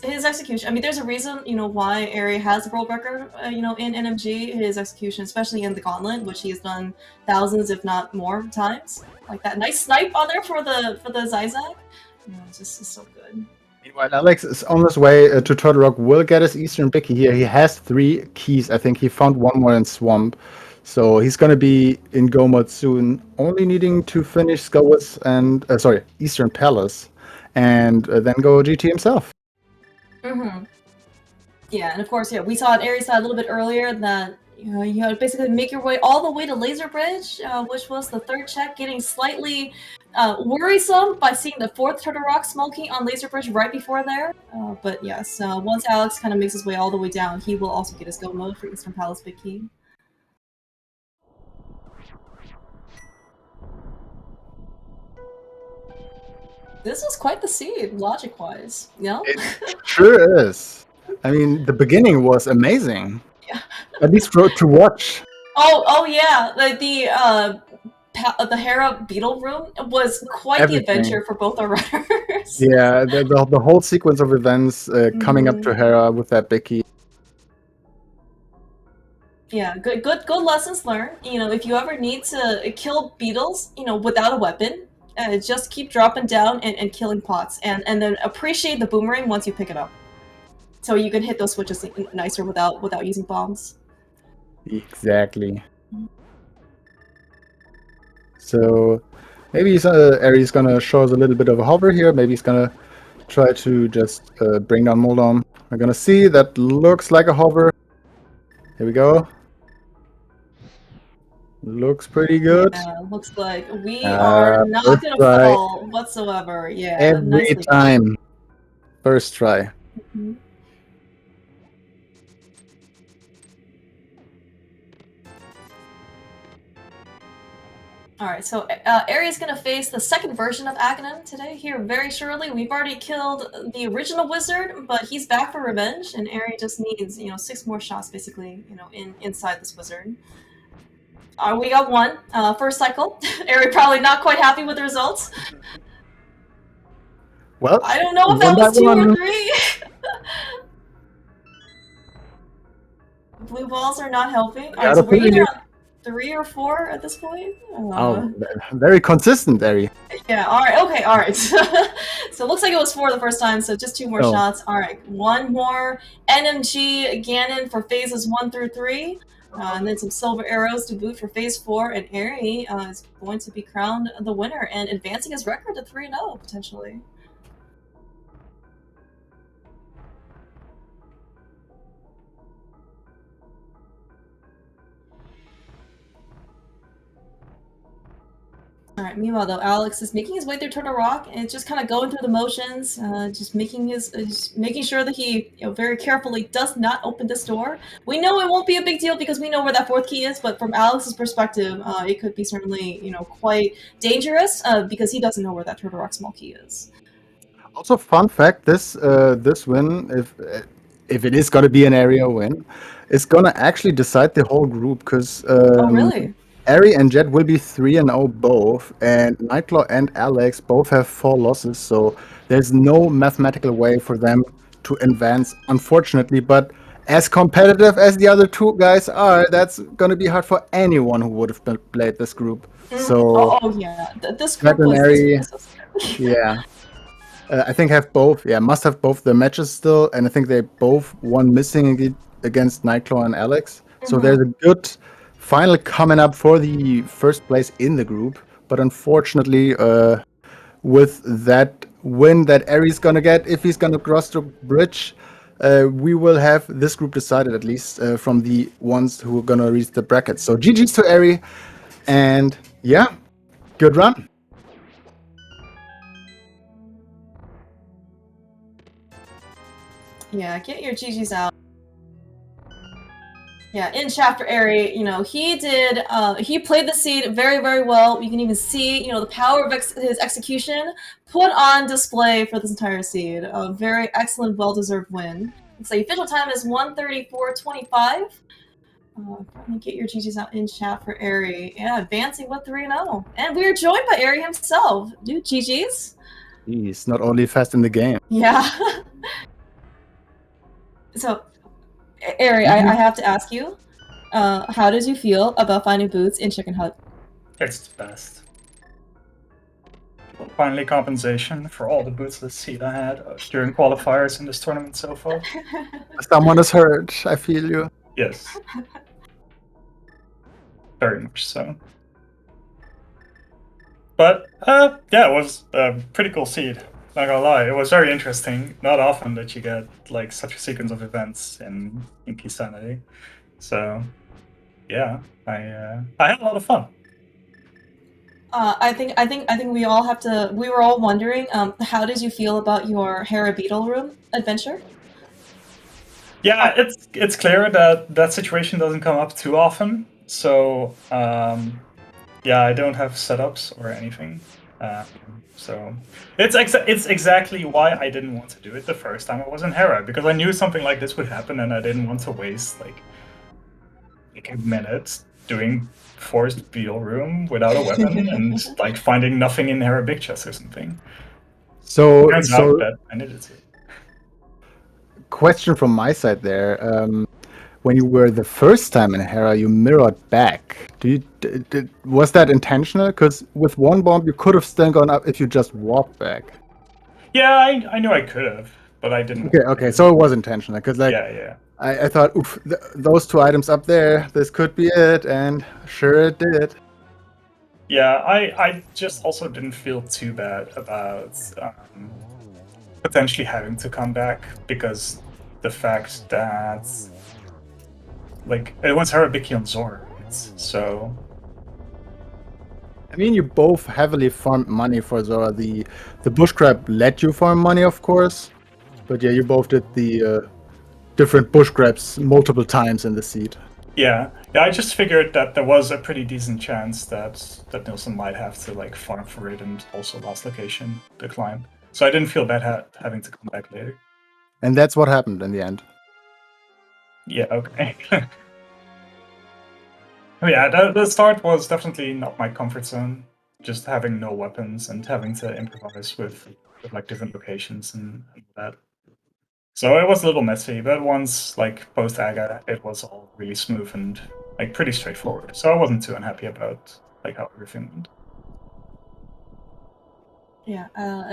his execution. I mean, there's a reason, why Eri has the world record, in NMG. His execution, especially in the Gauntlet, which he has done thousands, if not more, times. Like that nice snipe on there for the Zigzag. It's just so good. Meanwhile, Alex is on his way to Turtle Rock. Will get his Eastern Bicky here. He has 3 keys. I think he found 1 more in Swamp. So he's going to be in Go mode soon, only needing to finish Skowitz and, Eastern Palace, and then go GT himself. Yeah, and of course, we saw at Eri side a little bit earlier that, you had to basically make your way all the way to Laser Bridge, which was the 3rd check, getting slightly worrisome by seeing the 4th Turtle Rock smoking on Laser Bridge right before there. But yes, once Alex kind of makes his way all the way down, he will also get his Go mode for Eastern Palace Big Key. This was quite the seed, logic-wise, It sure is. I mean, the beginning was amazing. Yeah. At least to watch. Oh yeah, the Hera Beetle room was quite the adventure for both our runners. Yeah, the whole sequence of events coming up to Hera with that big key. Yeah, good lessons learned. If you ever need to kill beetles, without a weapon, just keep dropping down and killing pots, and then appreciate the boomerang once you pick it up, so you can hit those switches nicer without using bombs. Exactly. So maybe Eri's gonna show us a little bit of a hover here. Maybe he's gonna try to just bring down Moldom. We're gonna see. That looks like a hover. Here we go. Looks pretty good. Yeah, looks like we are not gonna fall whatsoever. Yeah, every time. First try. Alright, so Eri's gonna face the 2nd version of Aghanim today, here very shortly. We've already killed the original wizard, but he's back for revenge, and Eri just needs, 6 more shots, basically, inside this wizard. We got 1, first cycle. Eri probably not quite happy with the results. Well, I don't know if one that by was 2 or one. 3. Blue balls are not helping. Alright, Gotta so we're put either it. on 3 or 4 at this point. Oh, very consistent, Eri. Yeah, alright, okay, alright. So it looks like it was 4 the first time, so just 2 more Oh. shots. Alright, 1 more NMG Ganon for phases 1 through 3. And then some silver arrows to boot for phase 4, and Eri is going to be crowned the winner and advancing his record to 3-0, potentially. Alright, meanwhile though, Alex is making his way through Turtle Rock and just kind of going through the motions, just making sure that he, very carefully does not open this door. We know it won't be a big deal because we know where that 4th key is, but from Alex's perspective, it could be certainly, quite dangerous, because he doesn't know where that Turtle Rock small key is. Also, fun fact: this win, if it is gonna be an area win, is gonna actually decide the whole group because Oh, really? Ari and Jet will be 3-0 both, and Nightclaw and Alex both have 4 losses, so there's no mathematical way for them to advance, unfortunately. But as competitive as the other 2 guys are, that's gonna be hard for anyone who would have played this group. So Oh, yeah. This Jet group and was Ari, so scary. yeah. I think have both, must have both the matches still, and I think they both won missing against Nightclaw and Alex. So there's a good final coming up for the first place in the group. But unfortunately, with that win that Ari's gonna get, if he's gonna cross the bridge, we will have this group decided at least from the ones who are gonna reach the bracket. So GG's to Ari, and yeah, good run. Yeah, get your GGs out. Yeah, in chat for Ari, he did, he played the seed very, very well. You can even see, the power of his execution put on display for this entire seed. A very excellent, well-deserved win. Looks like official time is 1:34:25. Get your GGs out in chat for Ari. Yeah, advancing with 3-0. And we are joined by Ari himself. Dude, GGs. He's not only fast in the game. Yeah. So, Ari, I have to ask you, how did you feel about finding boots in Chicken Hut? It's the best. Finally, compensation for all the bootless seed I had during qualifiers in this tournament so far. Someone is hurt. I feel you. Yes. Very much so. But, yeah, it was a pretty cool seed. Not gonna lie, it was very interesting. Not often that you get like such a sequence of events in Key Sanity. So, yeah, I had a lot of fun. I think we all have to. We were all wondering, how did you feel about your Hera Beetle Room adventure? Yeah, it's clear that that situation doesn't come up too often. So, yeah, I don't have setups or anything. So it's exactly why I didn't want to do it the first time I was in Hera, because I knew something like this would happen and I didn't want to waste like a minute doing forced Beetle Room without a weapon and like finding nothing in Hera Big Chest or something. So, Turns out that I needed to. Question from my side there. When you were the first time in Hera, you mirrored back. Was that intentional? Because with one bomb, you could have still gone up if you just walked back. Yeah, I knew I could have, but I didn't. Okay, so it was intentional. Because like, yeah. I thought, oof, those 2 items up there, this could be it, and sure it did. Yeah, I just also didn't feel too bad about potentially having to come back, because the fact that like it was Harabiki on Zor, so. I mean, you both heavily farmed money for Zora. The bush crab let you farm money, of course, but yeah, you both did the different bush crabs multiple times in the seed. Yeah, I just figured that there was a pretty decent chance that Nilsson might have to like farm for it and also last location decline. So I didn't feel bad having to come back later. And that's what happened in the end. Yeah, okay. Yeah, the start was definitely not my comfort zone. Just having no weapons and having to improvise with with like different locations and that. So it was a little messy, but once like post Aga, it was all really smooth and like pretty straightforward. So I wasn't too unhappy about like how everything went. Yeah,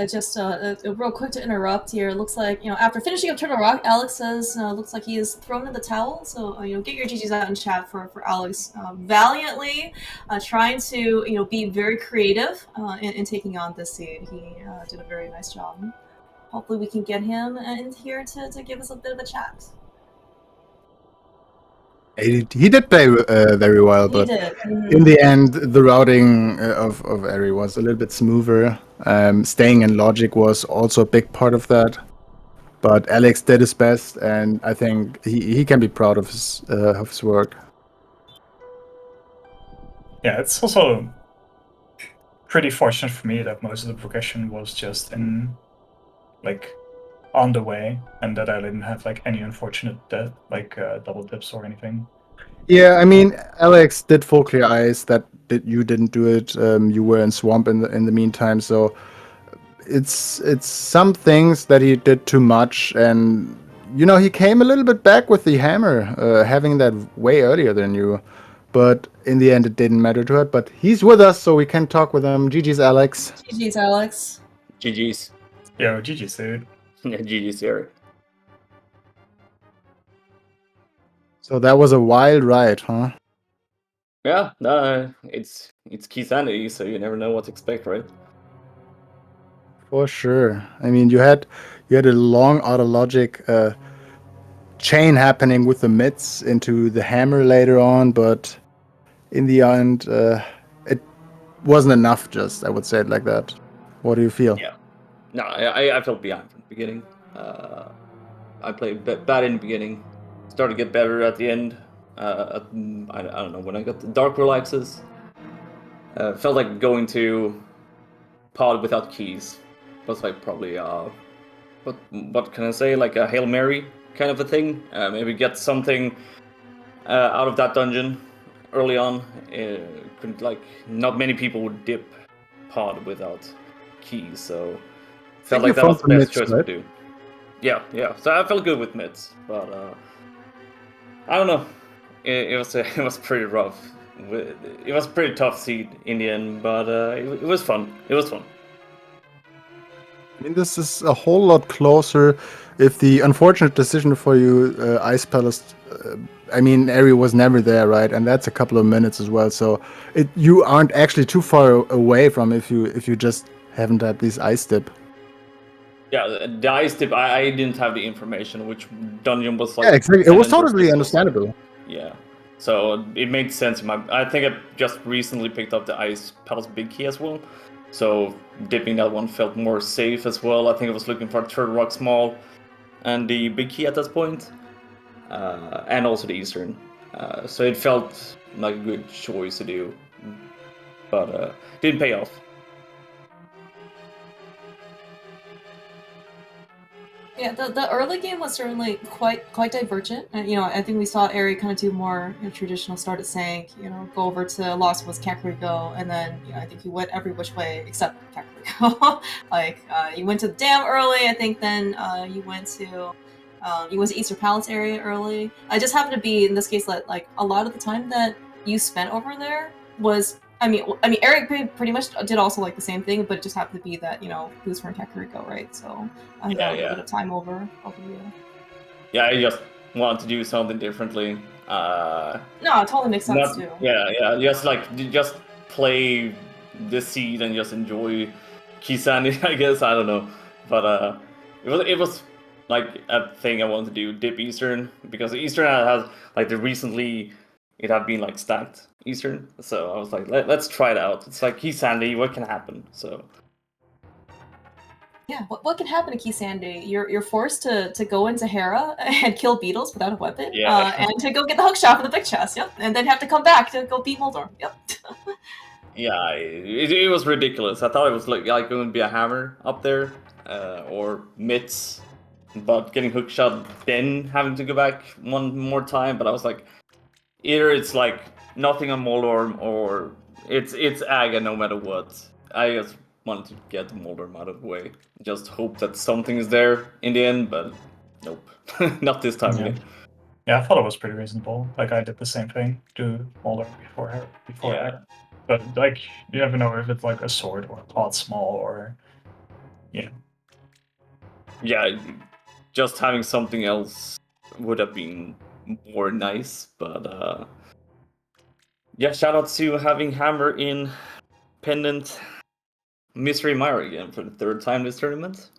just real quick to interrupt here. Looks like, after finishing up Turtle Rock, Alex says looks like he is thrown in the towel. So get your GGs out in chat for Alex valiantly trying to be very creative in taking on this seed. He did a very nice job. Hopefully we can get him in here to give us a bit of a chat. He did play very well, but in the end, the routing of Eri was a little bit smoother. Staying in logic was also a big part of that. But Alex did his best, and I think he can be proud of his work. Yeah, it's also pretty fortunate for me that most of the progression was just in like on the way, and that I didn't have like any unfortunate death, like double dips or anything. Yeah, I mean, Alex did full clear ice. That you didn't do it. You were in swamp in the meantime, so it's some things that he did too much, and he came a little bit back with the hammer, having that way earlier than you. But in the end, it didn't matter to it. But he's with us, so we can talk with him. GG's, Alex. GG's, Alex. GG's. Yo, GG's, dude. Yeah, GG's, Eric. So that was a wild ride, huh? Yeah, it's Key so you never know what to expect, right? For sure. I mean, you had a long auto logic chain happening with the mids into the hammer later on, but in the end, it wasn't enough. I would say it like that. What do you feel? Yeah. No, I felt behind from the beginning. I played bad in the beginning, started to get better at the end. I don't know, when I got the dark relaxes, felt like going to pod without keys was like probably what can I say, like a Hail Mary kind of a thing. Maybe get something out of that dungeon early on. Like not many people would dip pod without keys, so felt like that was the best choice to do. Yeah. So I felt good with mids, but I don't know. It was pretty rough. It was a pretty tough seed in the end, but it was fun. It was fun. I mean, this is a whole lot closer. If the unfortunate decision for you, Ice Palace, I mean, Eri was never there, right? And that's a couple of minutes as well. So you aren't actually too far away from if you just haven't had this ice dip. Yeah, the ice dip. I didn't have the information which dungeon was like. Yeah, exactly. It was totally understandable. Yeah, so it made sense. I think I just recently picked up the Ice Palace Big Key as well. So dipping that one felt more safe as well. I think I was looking for Turtle Rock Small and the Big Key at this point, and also the Eastern. So it felt like a good choice to do, but didn't pay off. Yeah, the early game was certainly quite divergent. I think we saw Eri kind of do more traditional start at Sank, go over to Lost was Kakariko, and then I think he went every which way except Kakariko. Like you went to the dam early. I think then you went to Eastern Palace area early. I just happened to be in this case that like a lot of the time that you spent over there was. I mean, Eric pretty much did also like the same thing, but it just happened to be that he was from Kakariko, right? So I got a bit of time over you. Yeah, I just wanted to do something differently. No, it totally makes sense too. Yeah, just play the seed and just enjoy Kisani, I guess. I don't know, but it was like a thing I wanted to do, dip Eastern, because Eastern has like it had been like stacked Eastern, so I was like, let's try it out. It's like Key Sandy, what can happen? So yeah, what can happen to Key Sandy? You're forced to go into Hera and kill beetles without a weapon, and to go get the hook shot for the big chest, yep, and then have to come back to go beat Moldor, yep. Yeah, it was ridiculous. I thought it was like going to be a hammer up there, or mitts, but getting hook shot, then having to go back one more time. But I was like, either it's like nothing on Moldor, or it's Aga no matter what. I just wanted to get Moldorm out of the way. Just hope that something is there in the end, but nope, not this time again. Yeah, I thought it was pretty reasonable. Like I did the same thing, do Moldorm before Yeah. Aaron. But like you never know if it's like a sword or a pot small or Yeah, just having something else would have been more nice, but yeah, shout out to having Hammer in Pendant Mystery Mire again for the third time this tournament.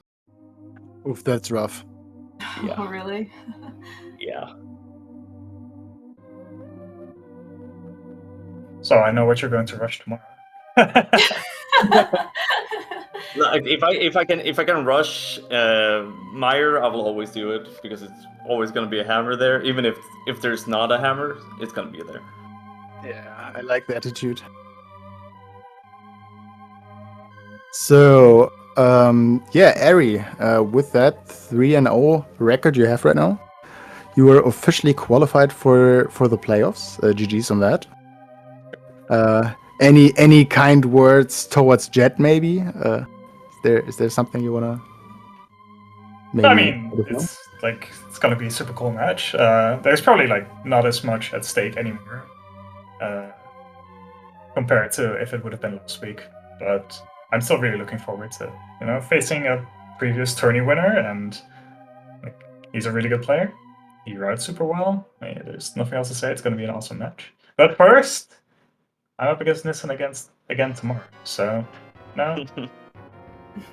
Oof, that's rough. Yeah. Oh, really? Yeah. So I know what you're going to rush tomorrow. Like if I can rush Mire, I will always do it because it's always gonna be a hammer there. Even if there's not a hammer, it's gonna be there. Yeah, I like the attitude. So, yeah, Eri, with that 3-0 record you have right now, you are officially qualified for the playoffs. GG's on that. Any kind words towards Jet? Maybe. Is there something you wanna? Maybe. I mean, it's gonna be a super cool match. There's probably like not as much at stake anymore compared to if it would have been last week. But I'm still really looking forward to facing a previous tourney winner, and like he's a really good player. He rides super well. I mean, there's nothing else to say. It's gonna be an awesome match. But first, I'm up against Nissan again tomorrow. So no.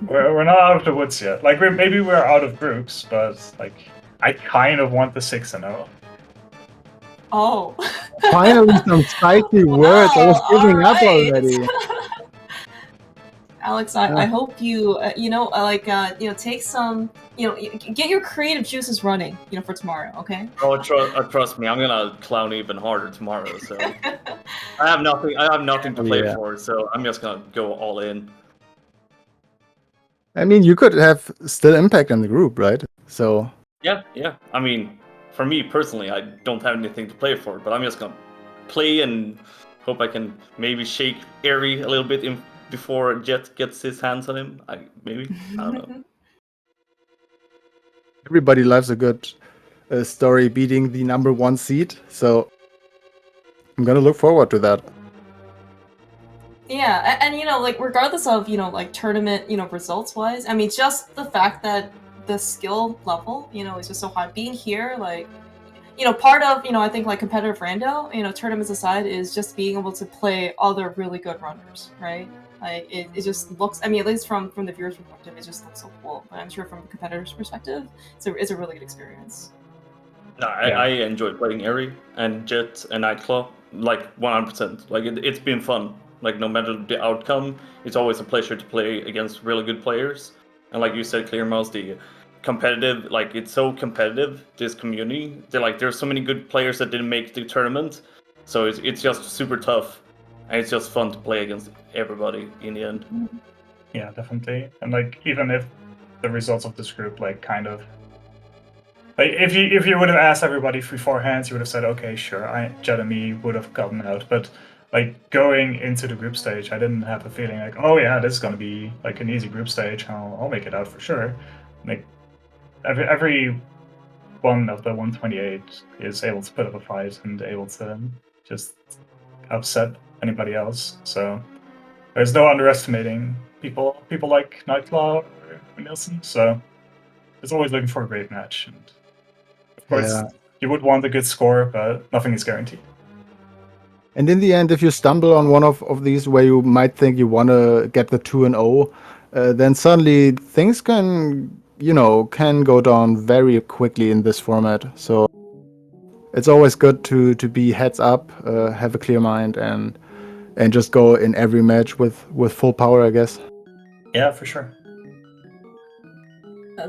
We're not out of the woods yet. Like maybe we're out of groups, but like I kind of want the 6-0. Oh. Finally, some spicy words. I was giving up already. Alex, I hope you take some get your creative juices running for tomorrow. Okay. Oh, trust me, I'm gonna clown even harder tomorrow. So I have nothing to play for. So I'm just gonna go all in. I mean, you could have still impact on the group, right? So Yeah. I mean, for me personally, I don't have anything to play for, but I'm just gonna play and hope I can maybe shake Eri a little bit before Jet gets his hands on him. I don't know. everybody loves a good story beating the #1 seed. So I'm gonna look forward to that. Yeah, and like regardless of tournament results wise, I mean just the fact that the skill level is just so high. Being here, like part of I think like competitive rando, tournaments aside, is just being able to play other really good runners, right? Like it just looks. I mean, at least from the viewer's perspective, it just looks so cool. But I'm sure from a competitor's perspective, it's a really good experience. No, I enjoy playing Eri and Jet and Nightclaw like 100%. Like it's been fun. Like no matter the outcome, it's always a pleasure to play against really good players. And like you said, Clear Mouse, the competitive, like it's so competitive, this community. There's so many good players that didn't make the tournament. So it's just super tough. And it's just fun to play against everybody in the end. Yeah, definitely. And like even if the results of this group like kind of like if you would have asked everybody beforehand, you would have said, okay, sure, Jet and me would have gotten out, but like going into the group stage, I didn't have a feeling like, oh yeah, this is gonna be like an easy group stage. I'll make it out for sure. Like every one of the 128 is able to put up a fight and able to just upset anybody else. So there's no underestimating people like Nightclaw or Nilsson. So it's always looking for a great match. And of course, you would want a good score, but nothing is guaranteed. And in the end, if you stumble on one of these where you might think you want to get the 2-0, then suddenly things can go down very quickly in this format. So it's always good to be heads up, have a clear mind, and just go in every match with full power, I guess. Yeah, for sure.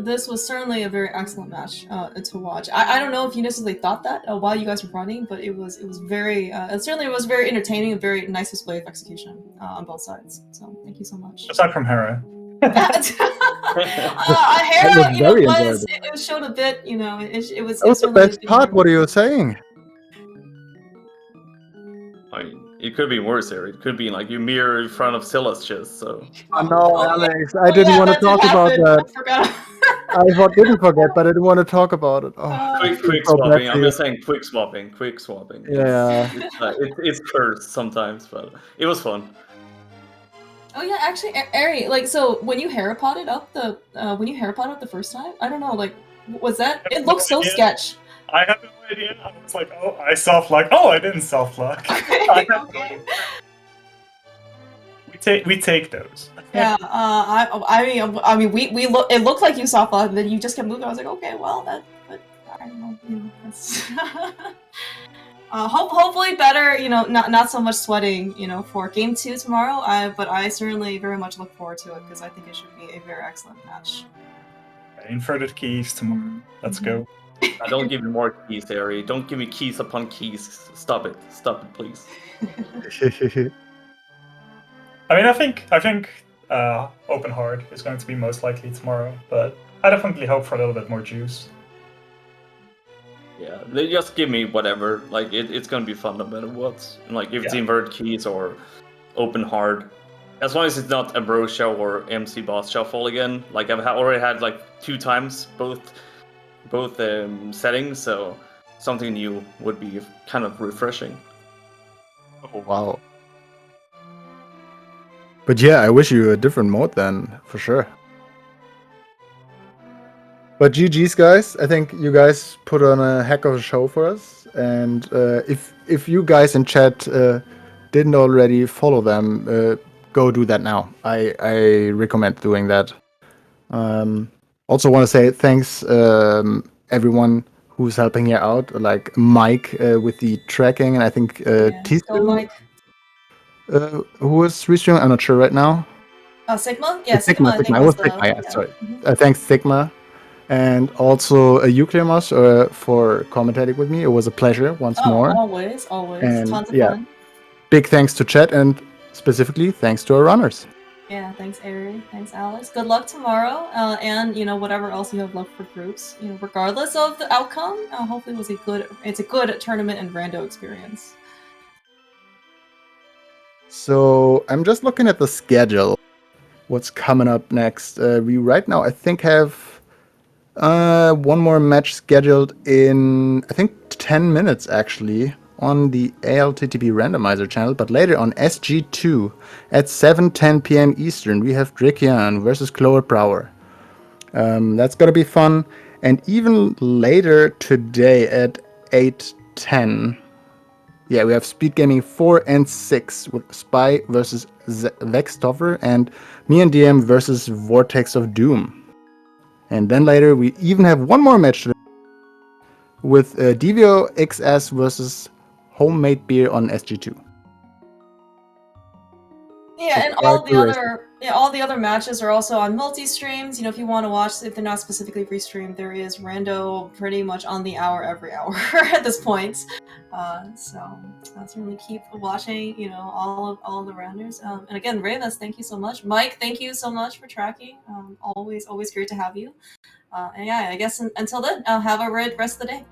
This was certainly a very excellent match to watch. I don't know if you necessarily thought that while you guys were running, but it was very certainly it was very entertaining and very nice display of execution on both sides. So thank you so much. Aside from Hera. Hera, it showed a bit. It was. That was the best part. What are you saying? It could be worse here. It could be like you mirror in front of Silla's chest. So Oh, no, yeah. Alex, I didn't want to that did talk about happen. that. I forgot. Didn't forget, but I didn't want to talk about it. Oh, quick so bad swapping. for I'm you. just saying quick swapping. Yeah. It's cursed sometimes, but it was fun. Oh yeah, actually, Ari, like, so when you Harry Potted up the first time, I don't know, like, was that? It looks so sketch. I have no idea. I was like, oh, I soft-lock. Oh, I didn't soft-lock. Okay. We take those. Yeah. I mean, we look. It looked like you soft locked, and then you just kept moving. I was like, okay, well, but I don't know. That's hopefully better. Not so much sweating. For game 2 tomorrow. But I certainly very much look forward to it because I think it should be a very excellent match. Inverted keys tomorrow. Let's go. Don't give me more keys, Harry. Don't give me keys upon keys. Stop it, please. I mean, I think open hard is going to be most likely tomorrow, but I definitely hope for a little bit more juice. Yeah, they just give me whatever. Like it's gonna be fun no matter what. Like if it's inverted keys or open hard, as long as it's not Ambrosia or MC Boss Shuffle again. Like I've already had like 2 times both settings, so something new would be kind of refreshing. Oh, wow. But yeah, I wish you a different mode then, for sure. But GG's, guys. I think you guys put on a heck of a show for us. And if you guys in chat didn't already follow them, go do that now. I recommend doing that. Also want to say thanks everyone who's helping here out, like Mike with the tracking, and I think Tisu, Mike. who is restreaming, I'm not sure right now. Sigma? Yeah, Sigma. I think I was was Sigma, yeah, sorry. Mm-hmm. Thanks, Sigma. And also Euclimus for commentating with me. It was a pleasure once more. Always. And tons of fun. Big thanks to chat, and specifically thanks to our runners. Yeah, thanks, Ari. Thanks, Alex. Good luck tomorrow, and whatever else you have left for groups. Regardless of the outcome, hopefully it's a good tournament and rando experience. So I'm just looking at the schedule. What's coming up next? We right now I think have one more match scheduled in I think 10 minutes actually on the ALTTP Randomizer channel, but later on SG2 at 7:10 p.m. Eastern we have Drickian versus Chloe Brower. That's gonna be fun. And even later today at 8:10. Yeah, we have SpeedGaming 4 and 6 with Spy versus Vextoffer and me and DM versus Vortex of Doom. And then later we even have one more match today with Devio XS versus Homemade Beer on SG2. Yeah, So and all the other matches are also on multi-streams. If you want to watch, if they're not specifically restreamed, there is rando pretty much on the hour every hour at this point. So certainly keep watching. All of the rounders. And again, Ravas, thank you so much. Mike, thank you so much for tracking. Always great to have you. And yeah, I guess until then, have a great rest of the day.